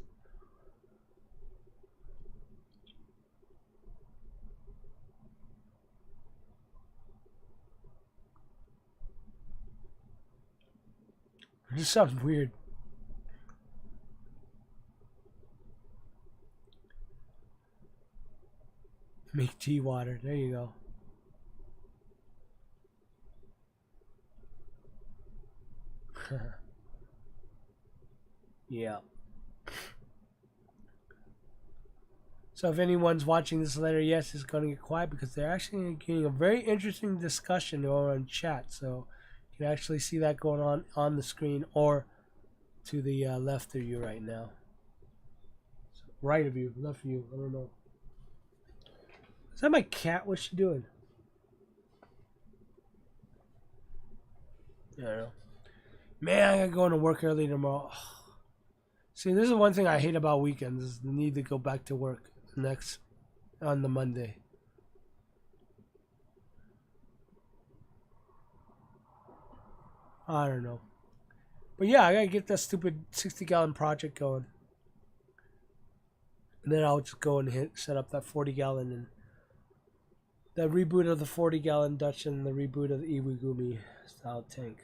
It just sounds weird. Make tea water. There you go. Yeah. So if anyone's watching this later, yes, it's going to get quiet because they're actually getting a very interesting discussion over on chat. So you can actually see that going on the screen or to the left of you right now. So Right of you, left of you. I don't know. Is that my cat? What's she doing? I don't know. Man, I gotta go into work early tomorrow. See, this is one thing I hate about weekends is the need to go back to work on the Monday. I don't know. But yeah, I gotta get that stupid 60-gallon project going. And then I'll just go and set up that 40-gallon and the reboot of the 40-gallon Dutch and the reboot of the Iwagumi style tank.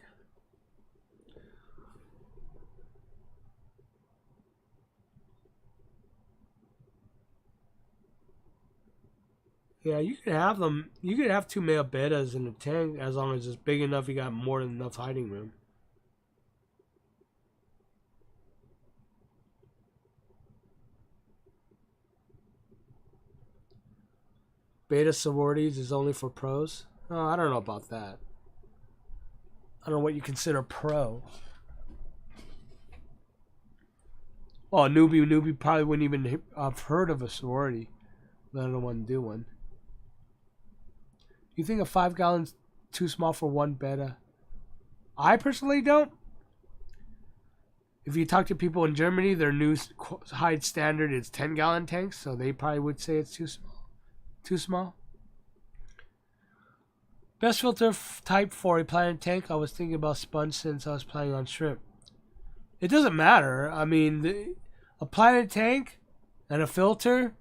Yeah, you could have them. You could have 2 male betas in a tank as long as it's big enough. You got more than enough hiding room. Beta sororities is only for pros. Oh, I don't know about that. I don't know what you consider pro. Oh, newbie probably wouldn't even have heard of a sorority, let alone do one. You think a 5 gallon's too small for one beta? I personally don't. If you talk to people in Germany, their new high standard is 10-gallon tanks, so they probably would say it's too small. Too small. Best filter type for a planet tank. I was thinking about sponge since I was planning on shrimp. It doesn't matter. I mean, a planet tank and a filter.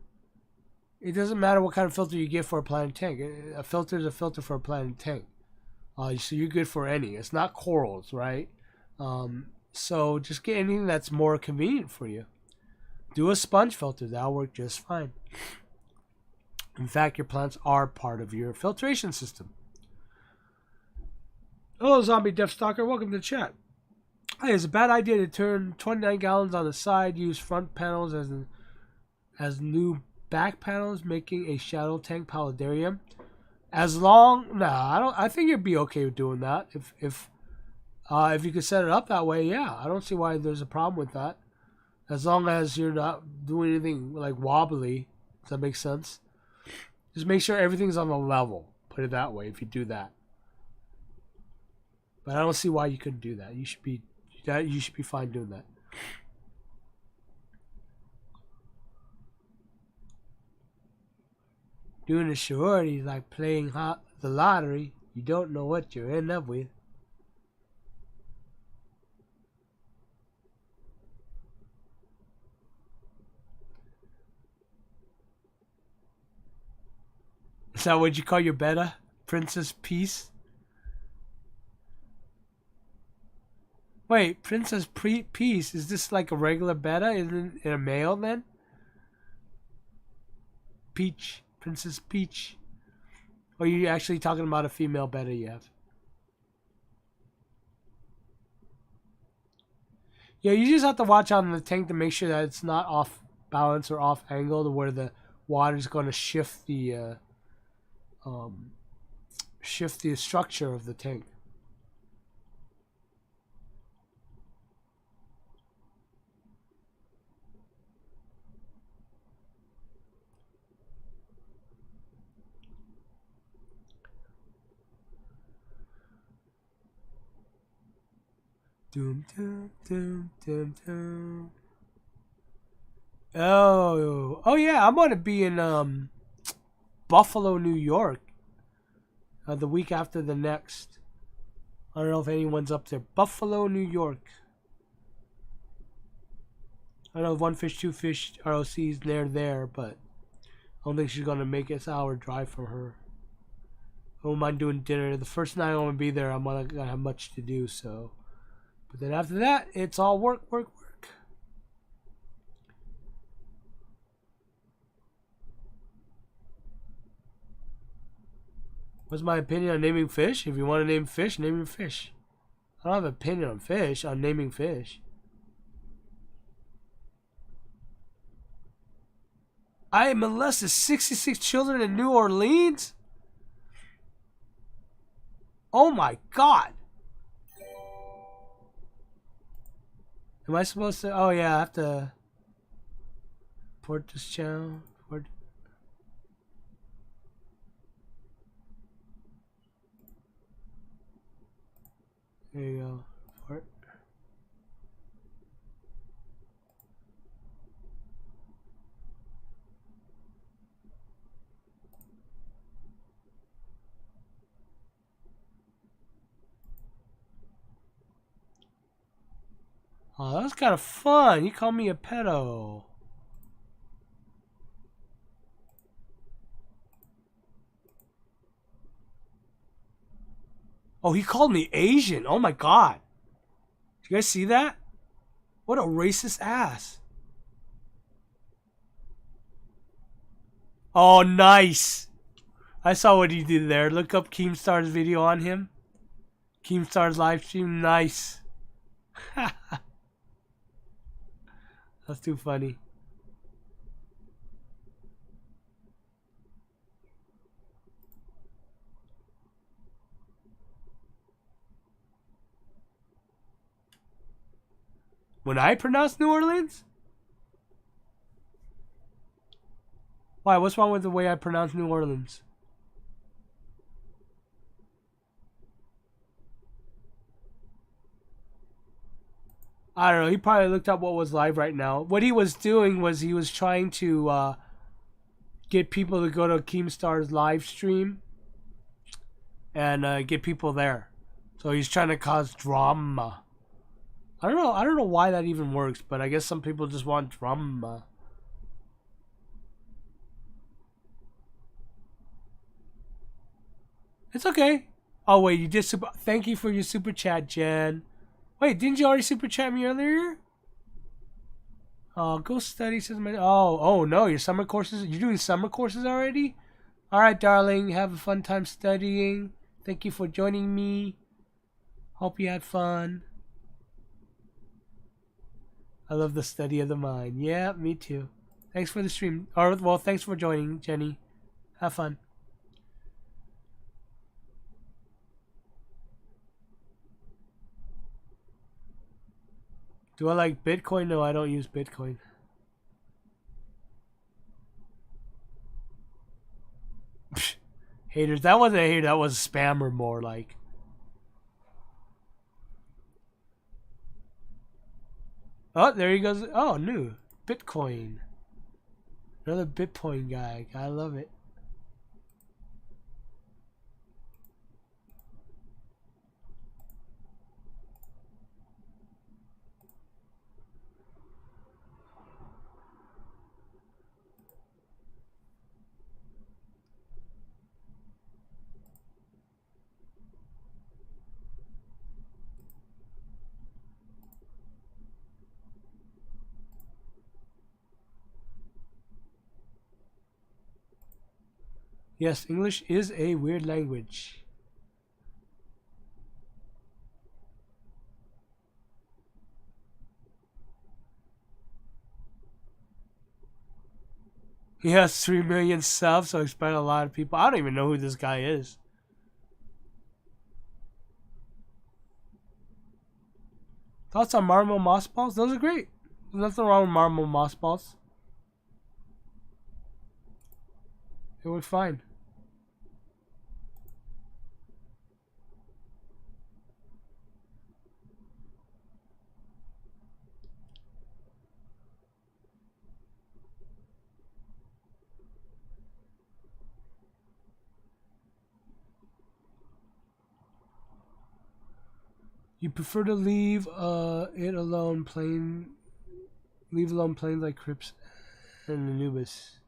It doesn't matter what kind of filter you get for a planet tank. A filter is a filter for a planet tank. So you're good for any. It's not corals, right? So just get anything that's more convenient for you. Do a sponge filter. That'll work just fine. In fact, your plants are part of your filtration system. Hello, Zombie Death Stalker. Welcome to the chat. Hey, it's a bad idea to turn 29 gallons on the side, use front panels as new back panels, making a shadow tank paludarium. I think you'd be okay with doing that. If you could set it up that way, yeah. I don't see why there's a problem with that. As long as you're not doing anything like wobbly. Does that make sense? Just make sure everything's on the level. Put it that way if you do that. But I don't see why you couldn't do that. You should be fine doing that. Doing a sorority is like playing the lottery. You don't know what you end up with. Is that what you call your beta? Princess Peace? Wait, Princess Peace, is this like a regular beta? Isn't it a male then? Peach. Princess Peach. Or are you actually talking about a female beta you have? Yeah, you just have to watch on the tank to make sure that it's not off balance or off angle to where the water is going to shift the structure of the tank. Doom, doom, doom, doom, doom. Oh yeah, I'm gonna be in Buffalo, New York, the week after the next. I don't know if anyone's up there. Buffalo, New York. I know One Fish, Two Fish ROC's there, but I don't think she's gonna make it. It's an hour drive from her. I don't mind doing dinner. The first night I'm gonna be there, I'm gonna have much to do, so. But then after that, it's all work. What's my opinion on naming fish? If you want to name fish, name your fish. I don't have an opinion on fish, on naming fish. I molested 66 children in New Orleans? Oh my God. Am I supposed to? Oh yeah, I have to. Port this channel. Port. There you go. Port. Oh, that was kind of fun. You called me a pedo. Oh, he called me Asian. Oh my god. Did you guys see that? What a racist ass. Oh, nice. I saw what he did there. Look up Keemstar's video on him. Keemstar's live stream. Nice. That's too funny. When I pronounce New Orleans? Why? What's wrong with the way I pronounce New Orleans? I don't know. He probably looked up what was live right now. What he was doing was he was trying to get people to go to Keemstar's live stream and get people there. So he's trying to cause drama. I don't know. I don't know why that even works, but I guess some people just want drama. It's okay. Oh wait, you did super. Thank you for your super chat, Jen. Wait, didn't you already super chat me earlier? Oh, go study. Oh no, your summer courses. You're doing summer courses already? All right, darling. Have a fun time studying. Thank you for joining me. Hope you had fun. I love the study of the mind. Yeah, me too. Thanks for the stream. Or well, thanks for joining, Jenny. Have fun. Do I like Bitcoin? No, I don't use Bitcoin. Haters. That wasn't a hater. That was a spammer more like. Oh, there he goes. Oh, new. Bitcoin. Another Bitcoin guy. I love it. Yes, English is a weird language. He has 3 million subs, so I expect a lot of people. I don't even know who this guy is. Thoughts on marble moss balls? Those are great. There's nothing wrong with marble moss balls. It works fine. You prefer to leave it alone, leave alone planes like Crips and Anubis.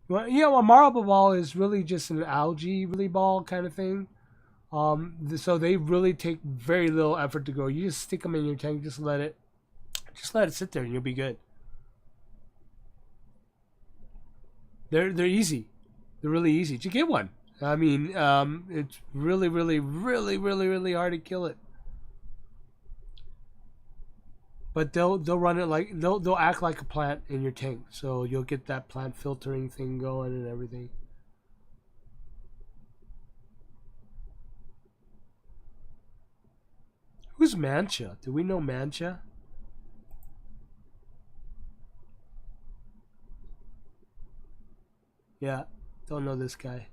Well, yeah, well, marble ball is really just an algae really ball kind of thing. So they really take very little effort to grow. You just stick them in your tank, just let it sit there, and you'll be good. They're easy. They're really easy to get one. I mean, it's really, really, really, really, really hard to kill it. But they'll run it like they'll act like a plant in your tank, so you'll get that plant filtering thing going and everything. Who's Mancha? Do we know Mancha? Yeah, don't know this guy.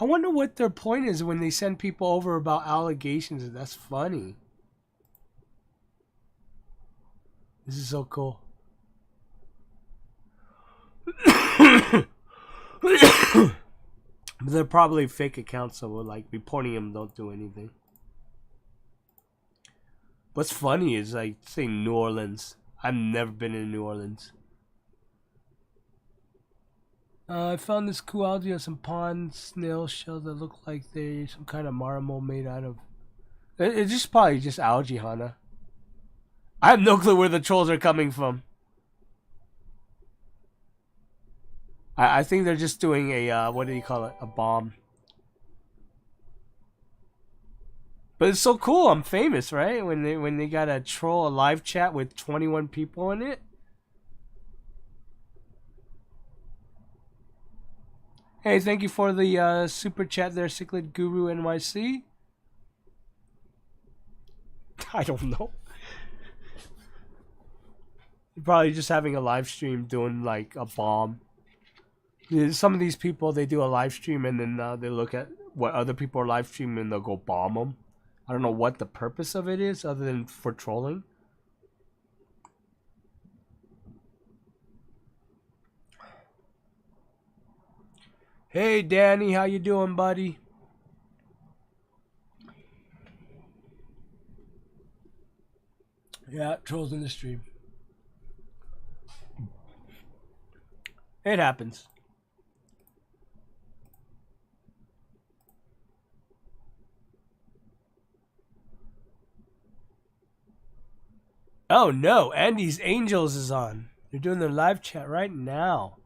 I wonder what their point is when they send people over about allegations. That's funny. This is so cool. They're probably fake accounts, so we're like reporting them don't do anything. What's funny is like saying New Orleans. I've never been in New Orleans. I found this cool algae on some pond snail shells that look like they're some kind of marble made out of. It's just probably just algae, Hana. I have no clue where the trolls are coming from. I think they're just doing a what do you call it? A bomb. But it's so cool. I'm famous, right? When they got a troll a live chat with 21 people in it. Hey, thank you for the super chat there, Cichlid Guru NYC. I don't know. You're probably just having a live stream doing like a bomb. Some of these people, they do a live stream and then they look at what other people are live streaming and they'll go bomb them. I don't know what the purpose of it is other than for trolling. Hey Danny, how you doing, buddy? Yeah, trolls in the stream. It happens. Oh no, Andy's Angels is on. They're doing their live chat right now.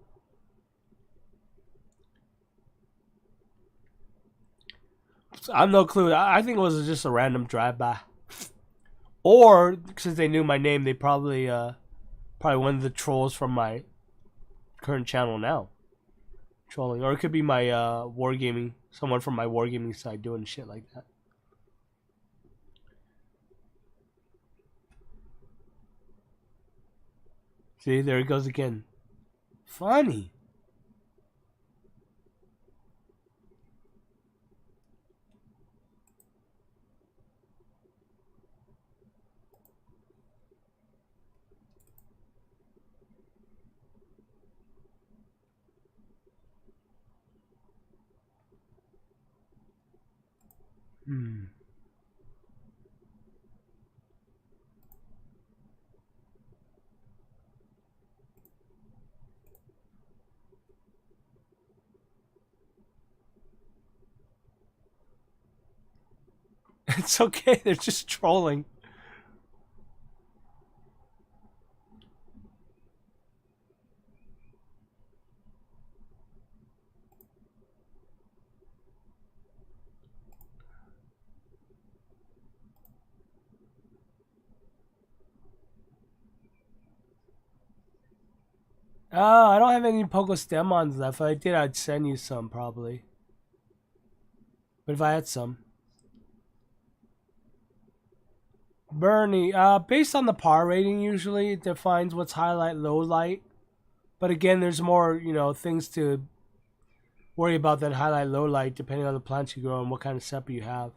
I'm no clue. I think it was just a random drive-by. Or since they knew my name, they probably one of the trolls from my current channel now trolling, or it could be my wargaming, someone from my wargaming side doing shit like that. See, there it goes again. Funny. It's okay. They're just trolling. Oh, I don't have any Pokestemons left. If I did, I'd send you some probably. But if I had some. Bernie, based on the par rating, usually it defines what's highlight, low light. But again, there's more, things to worry about than highlight, low light, depending on the plants you grow and what kind of setup you have.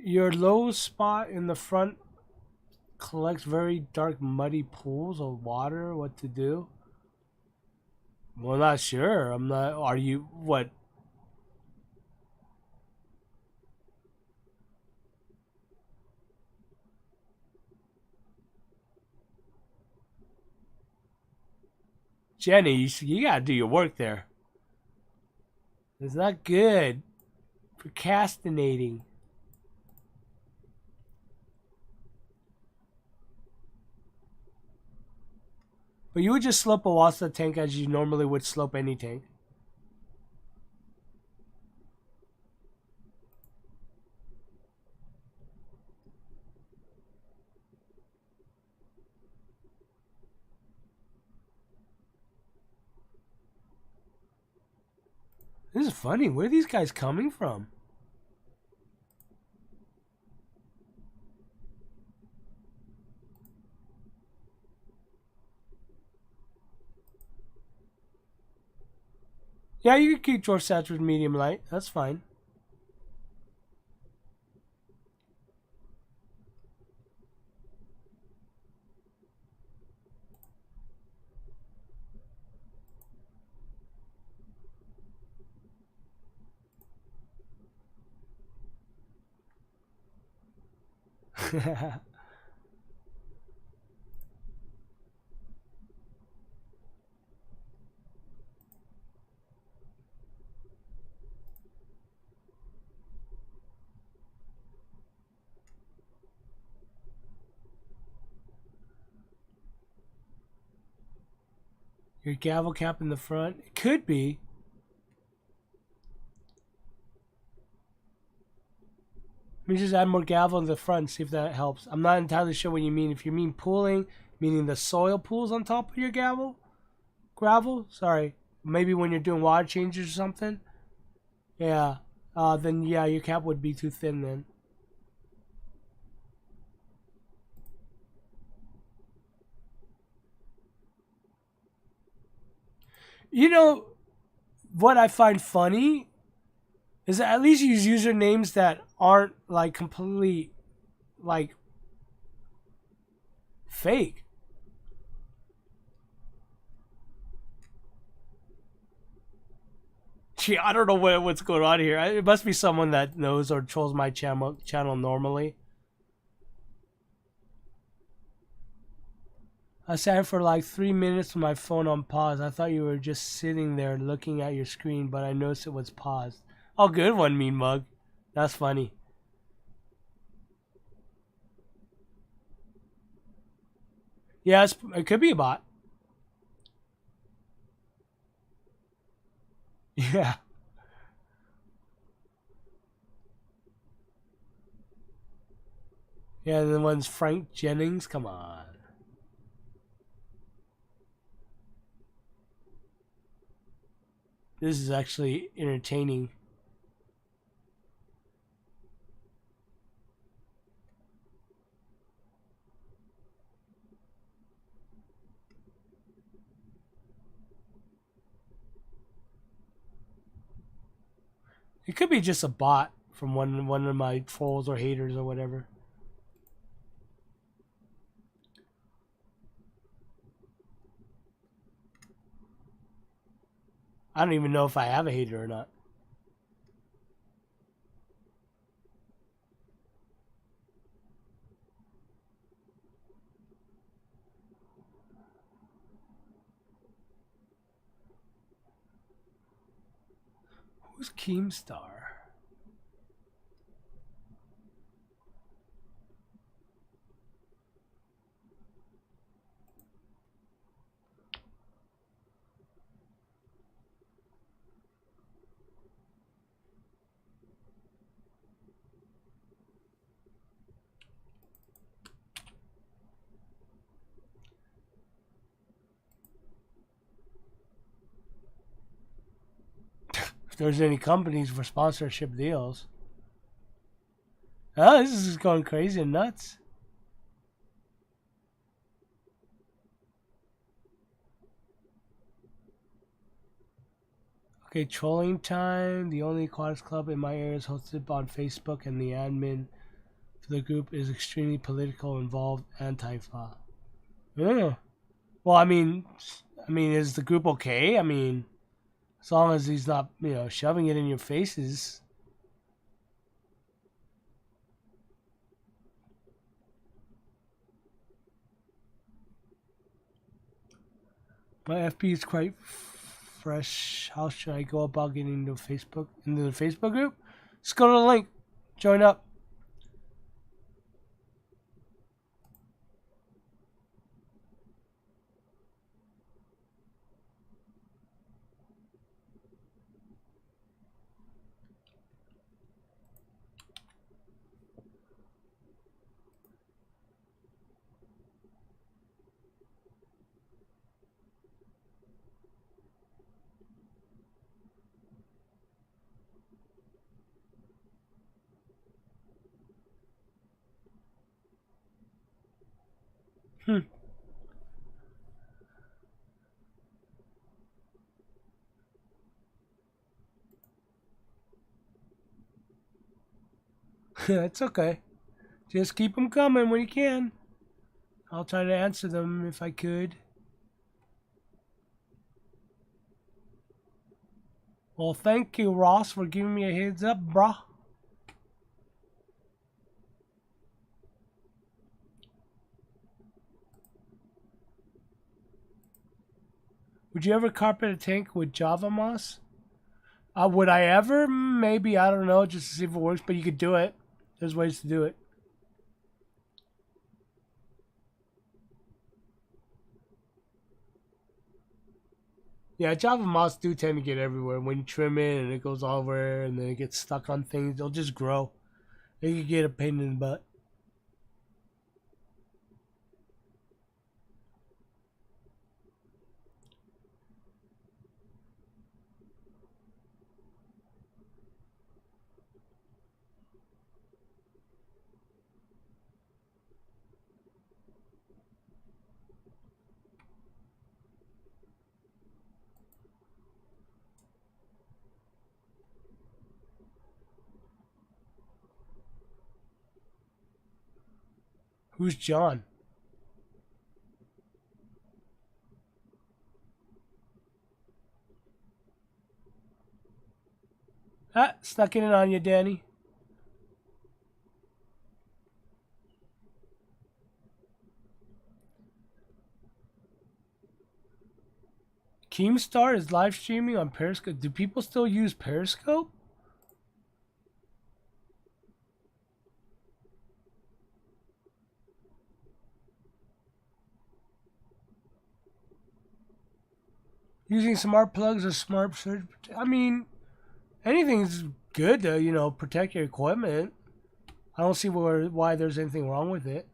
Your low spot in the front collects very dark, muddy pools of water. What to do? Well, not sure. I'm not. Are you what? Jenny, you gotta do your work there. It's not good. Procrastinating. But you would just slope a wasta tank as you normally would slope any tank. This is funny. Where are these guys coming from? Yeah, you can keep George Satch with medium light. That's fine. Your gavel cap in the front? It could be. Let me just add more gavel in the front, see if that helps. I'm not entirely sure what you mean. If you mean pooling, meaning the soil pools on top of your gravel? Sorry. Maybe when you're doing water changes or something? Yeah. Then yeah, your cap would be too thin then. You know, what I find funny is that at least use usernames that aren't like completely like fake. Gee, I don't know what's going on here. It must be someone that knows or trolls my channel normally. I sat for like 3 minutes with my phone on pause. I thought you were just sitting there looking at your screen, but I noticed it was paused. Oh, good one, Mean Mug. That's funny. Yeah, it could be a bot. Yeah. Yeah, the one's Frank Jennings. Come on. This is actually entertaining. It could be just a bot from one of my trolls or haters or whatever. I don't even know if I have a hater or not. Who's Keemstar? If there's any companies for sponsorship deals. Oh, this is just going crazy and nuts. Okay, trolling time. The only aquatics club in my area is hosted on Facebook, and the admin for the group is extremely political, involved, anti-fa. Yeah. Well, I mean, is the group okay? I mean, as long as he's not, shoving it in your faces. My FP is quite fresh. How should I go about getting into the Facebook group? Just go to the link. Join up. It's okay. Just keep them coming when you can. I'll try to answer them if I could. Well, thank you, Ross, for giving me a heads up, brah. Would you ever carpet a tank with Java moss? Would I ever? Maybe, I don't know, just to see if it works, but you could do it. There's ways to do it. Yeah, Java moss do tend to get everywhere. When you trim it and it goes over and then it gets stuck on things, they'll just grow. They could get a pain in the butt. Who's John? Ah, snuck in on you, Danny. Keemstar is live streaming on Periscope. Do people still use Periscope? Using smart plugs or smart search. I mean, anything's good to, protect your equipment. I don't see why there's anything wrong with it.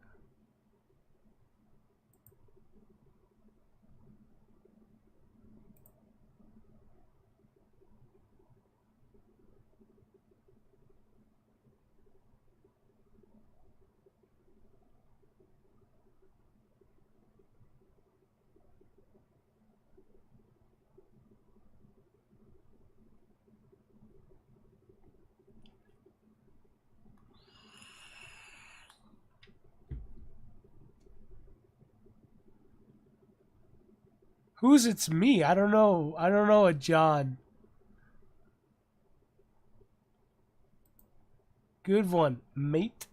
Who's it's me? I don't know. I don't know a John. Good one, mate.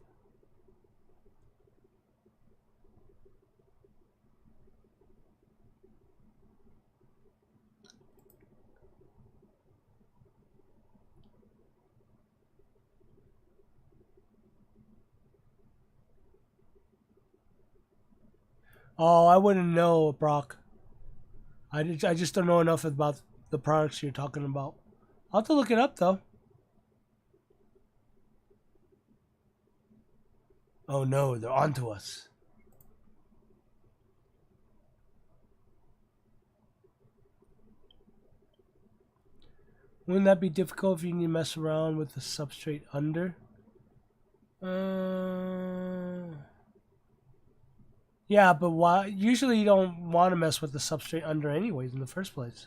Oh, I wouldn't know, Brock. I just don't know enough about the products you're talking about. I'll have to look it up, though. Oh no, they're onto us. Wouldn't that be difficult if you need to mess around with the substrate under? Yeah, but why? Usually you don't want to mess with the substrate under anyways in the first place.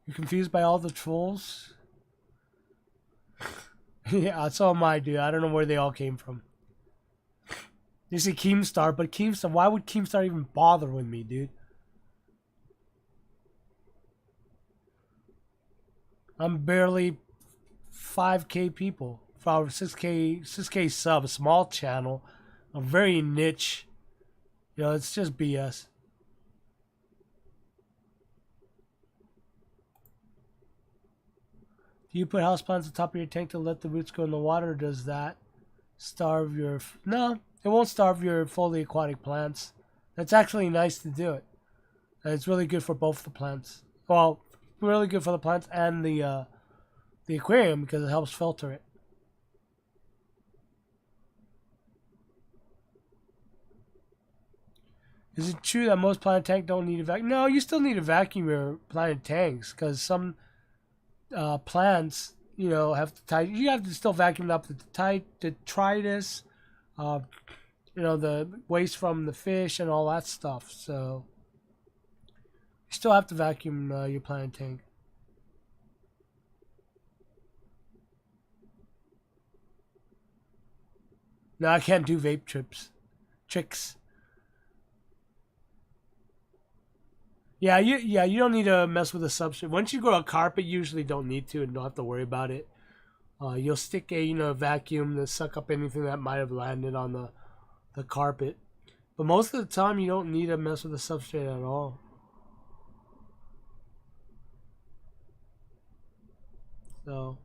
You're confused by all the trolls? Yeah, so am I, dude. I don't know where they all came from. They say Keemstar, but Keemstar, why would Keemstar even bother with me, dude? I'm barely 5K people. 6K sub, a small channel, a very niche. You know, it's just BS. Do you put houseplants on top of your tank to let the roots go in the water, or does that starve your... No, it won't starve your fully aquatic plants. That's actually nice to do it. And it's really good for both the plants. Well, really good for the plants and the aquarium because it helps filter it. Is it true that most planted tanks don't need a vacuum? No, you still need to vacuum your planted tanks because some plants, you know, have to you have to still vacuum up the detritus, you know, the waste from the fish and all that stuff. So you still have to vacuum your planted tank. No, I can't do vape tricks. Yeah, you don't need to mess with the substrate. Once you grow a carpet, you usually don't need to and don't have to worry about it. You'll stick a vacuum to suck up anything that might have landed on the carpet. But most of the time, you don't need to mess with the substrate at all. So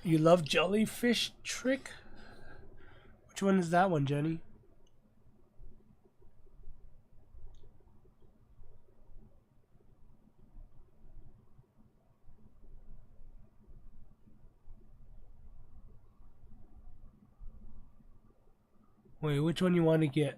you love jellyfish trick? Which one is that one, Jenny? Wait, which one you want to get?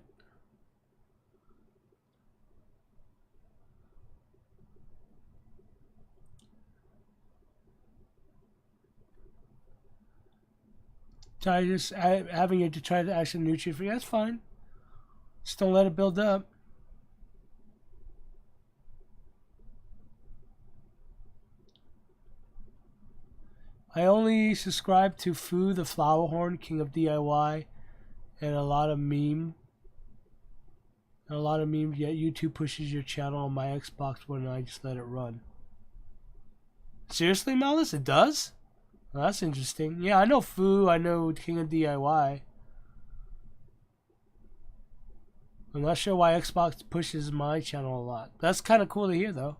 Try just having it to try to action nutrient free. That's fine. Just don't let it build up. I only subscribe to Foo the Flower Horn, King of DIY, and a lot of memes. Yet YouTube pushes your channel on my Xbox when I just let it run. Seriously, Malice? It does? Well, that's interesting. Yeah, I know Foo. I know King of DIY. I'm not sure why Xbox pushes my channel a lot. That's kind of cool to hear, though.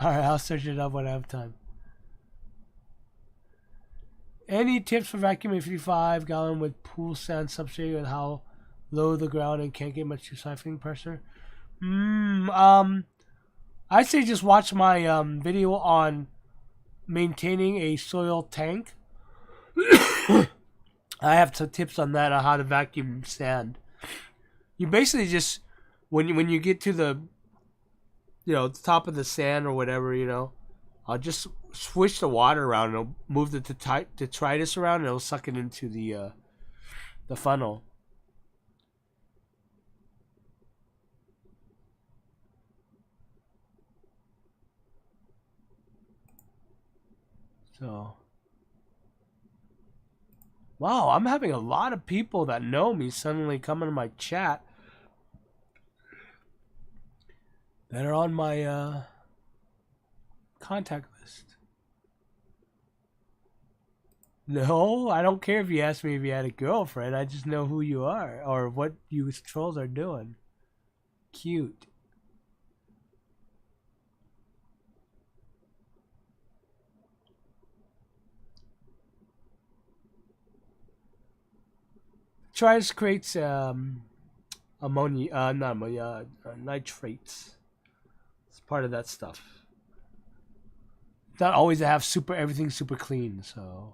Alright, I'll search it up when I have time. Any tips for vacuuming 55 gallon with pool sand substrate and how low the ground and can't get much siphoning pressure? I'd say just watch my video on maintaining a soil tank. I have some tips on that on how to vacuum sand. You basically just when you get to the the top of the sand or whatever, I'll just swish the water around and it'll move the detritus around and it'll suck it into the funnel. So, wow, I'm having a lot of people that know me suddenly come into my chat that are on my contact list. No, I don't care if you ask me if you had a girlfriend. I just know who you are or what you trolls are doing. Cute. Tries creates ammonia, not ammonia, nitrates. It's part of that stuff. Not always to have everything super clean, so.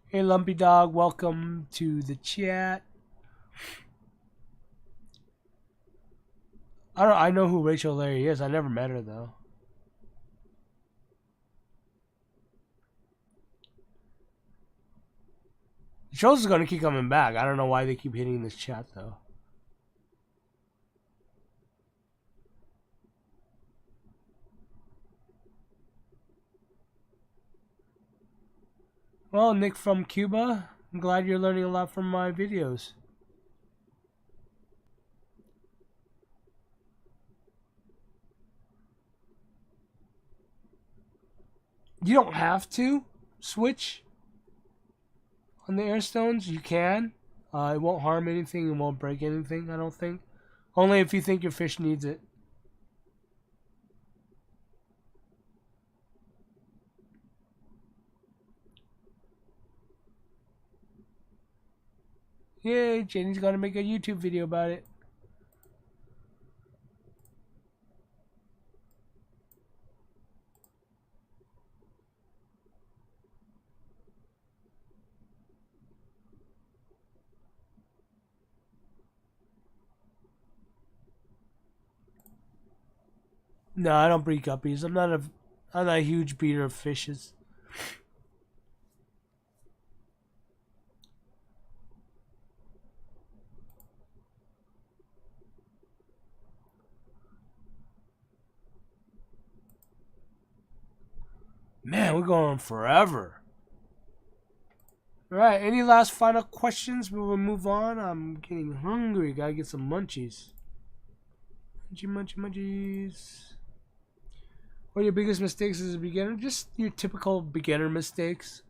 Hey Lumpy Dog, welcome to the chat. I know who Rachel Larry is. I never met her though. The shows is gonna keep coming back. I don't know why they keep hitting this chat though. Well, Nick from Cuba, I'm glad you're learning a lot from my videos. You don't have to switch on the air stones. You can. It won't harm anything. It won't break anything, I don't think. Only if you think your fish needs it. Yay, Jenny's gonna make a YouTube video about it. No, I don't breed guppies. I'm not a huge breeder of fishes. Man, we're going on forever. Alright, any last final questions before we move on? I'm getting hungry. Gotta get some munchies. Munchies. What are your biggest mistakes as a beginner? Just your typical beginner mistakes.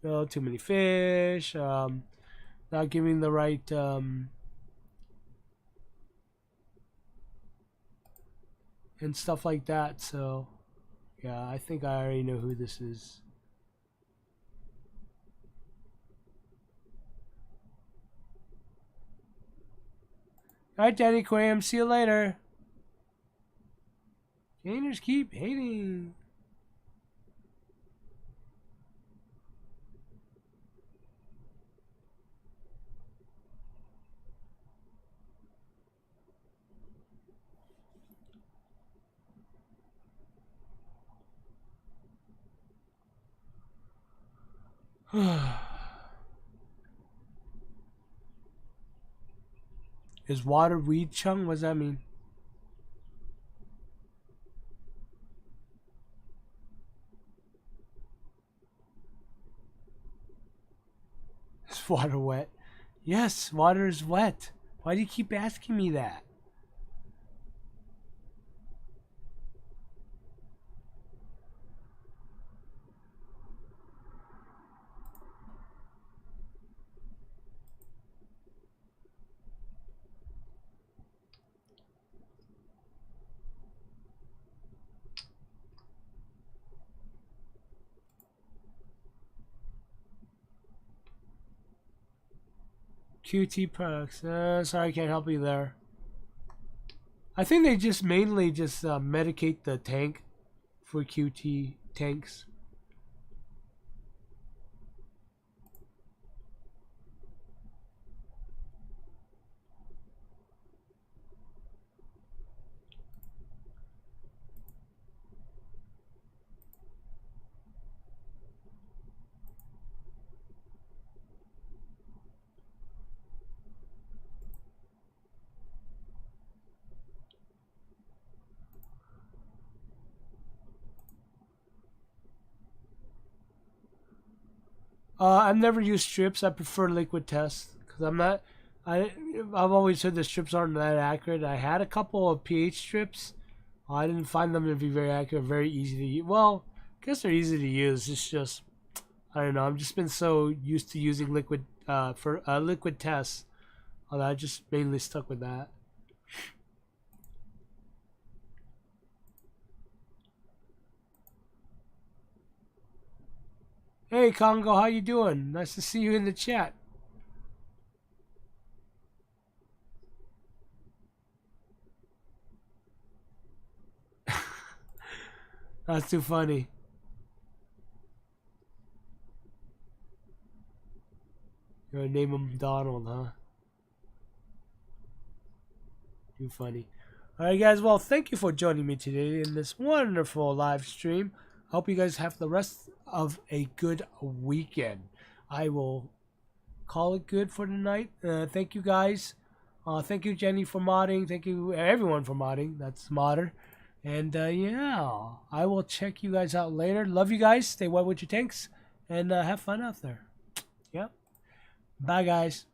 You know, too many fish, not giving the right and stuff like that. So yeah, I think I already know who this is. Alright, Danny Quam, see you later. Gainers keep hating. Is water weed chung? What does that mean? Is water wet? Yes, water is wet. Why do you keep asking me that? QT products. Sorry, I can't help you there. I think they just mainly just medicate the tank for QT tanks. I've never used strips. I prefer liquid tests because I'm not. I've always heard the strips aren't that accurate. I had a couple of pH strips. I didn't find them to be very accurate. Very easy to use. Well, I guess they're easy to use. It's just I don't know. I've just been so used to using liquid for liquid tests. I just mainly stuck with that. Hey Congo, how you doing? Nice to see you in the chat. That's too funny. You're gonna name him Donald, huh? Too funny. Alright guys, well thank you for joining me today in this wonderful live stream. Hope you guys have the rest of a good weekend. I will call it good for tonight. Thank you guys. Thank you, Jenny, for modding. Thank you, everyone, for modding. That's modder. And yeah, I will check you guys out later. Love you guys. Stay wet with your tanks. And have fun out there. Yep. Bye, guys.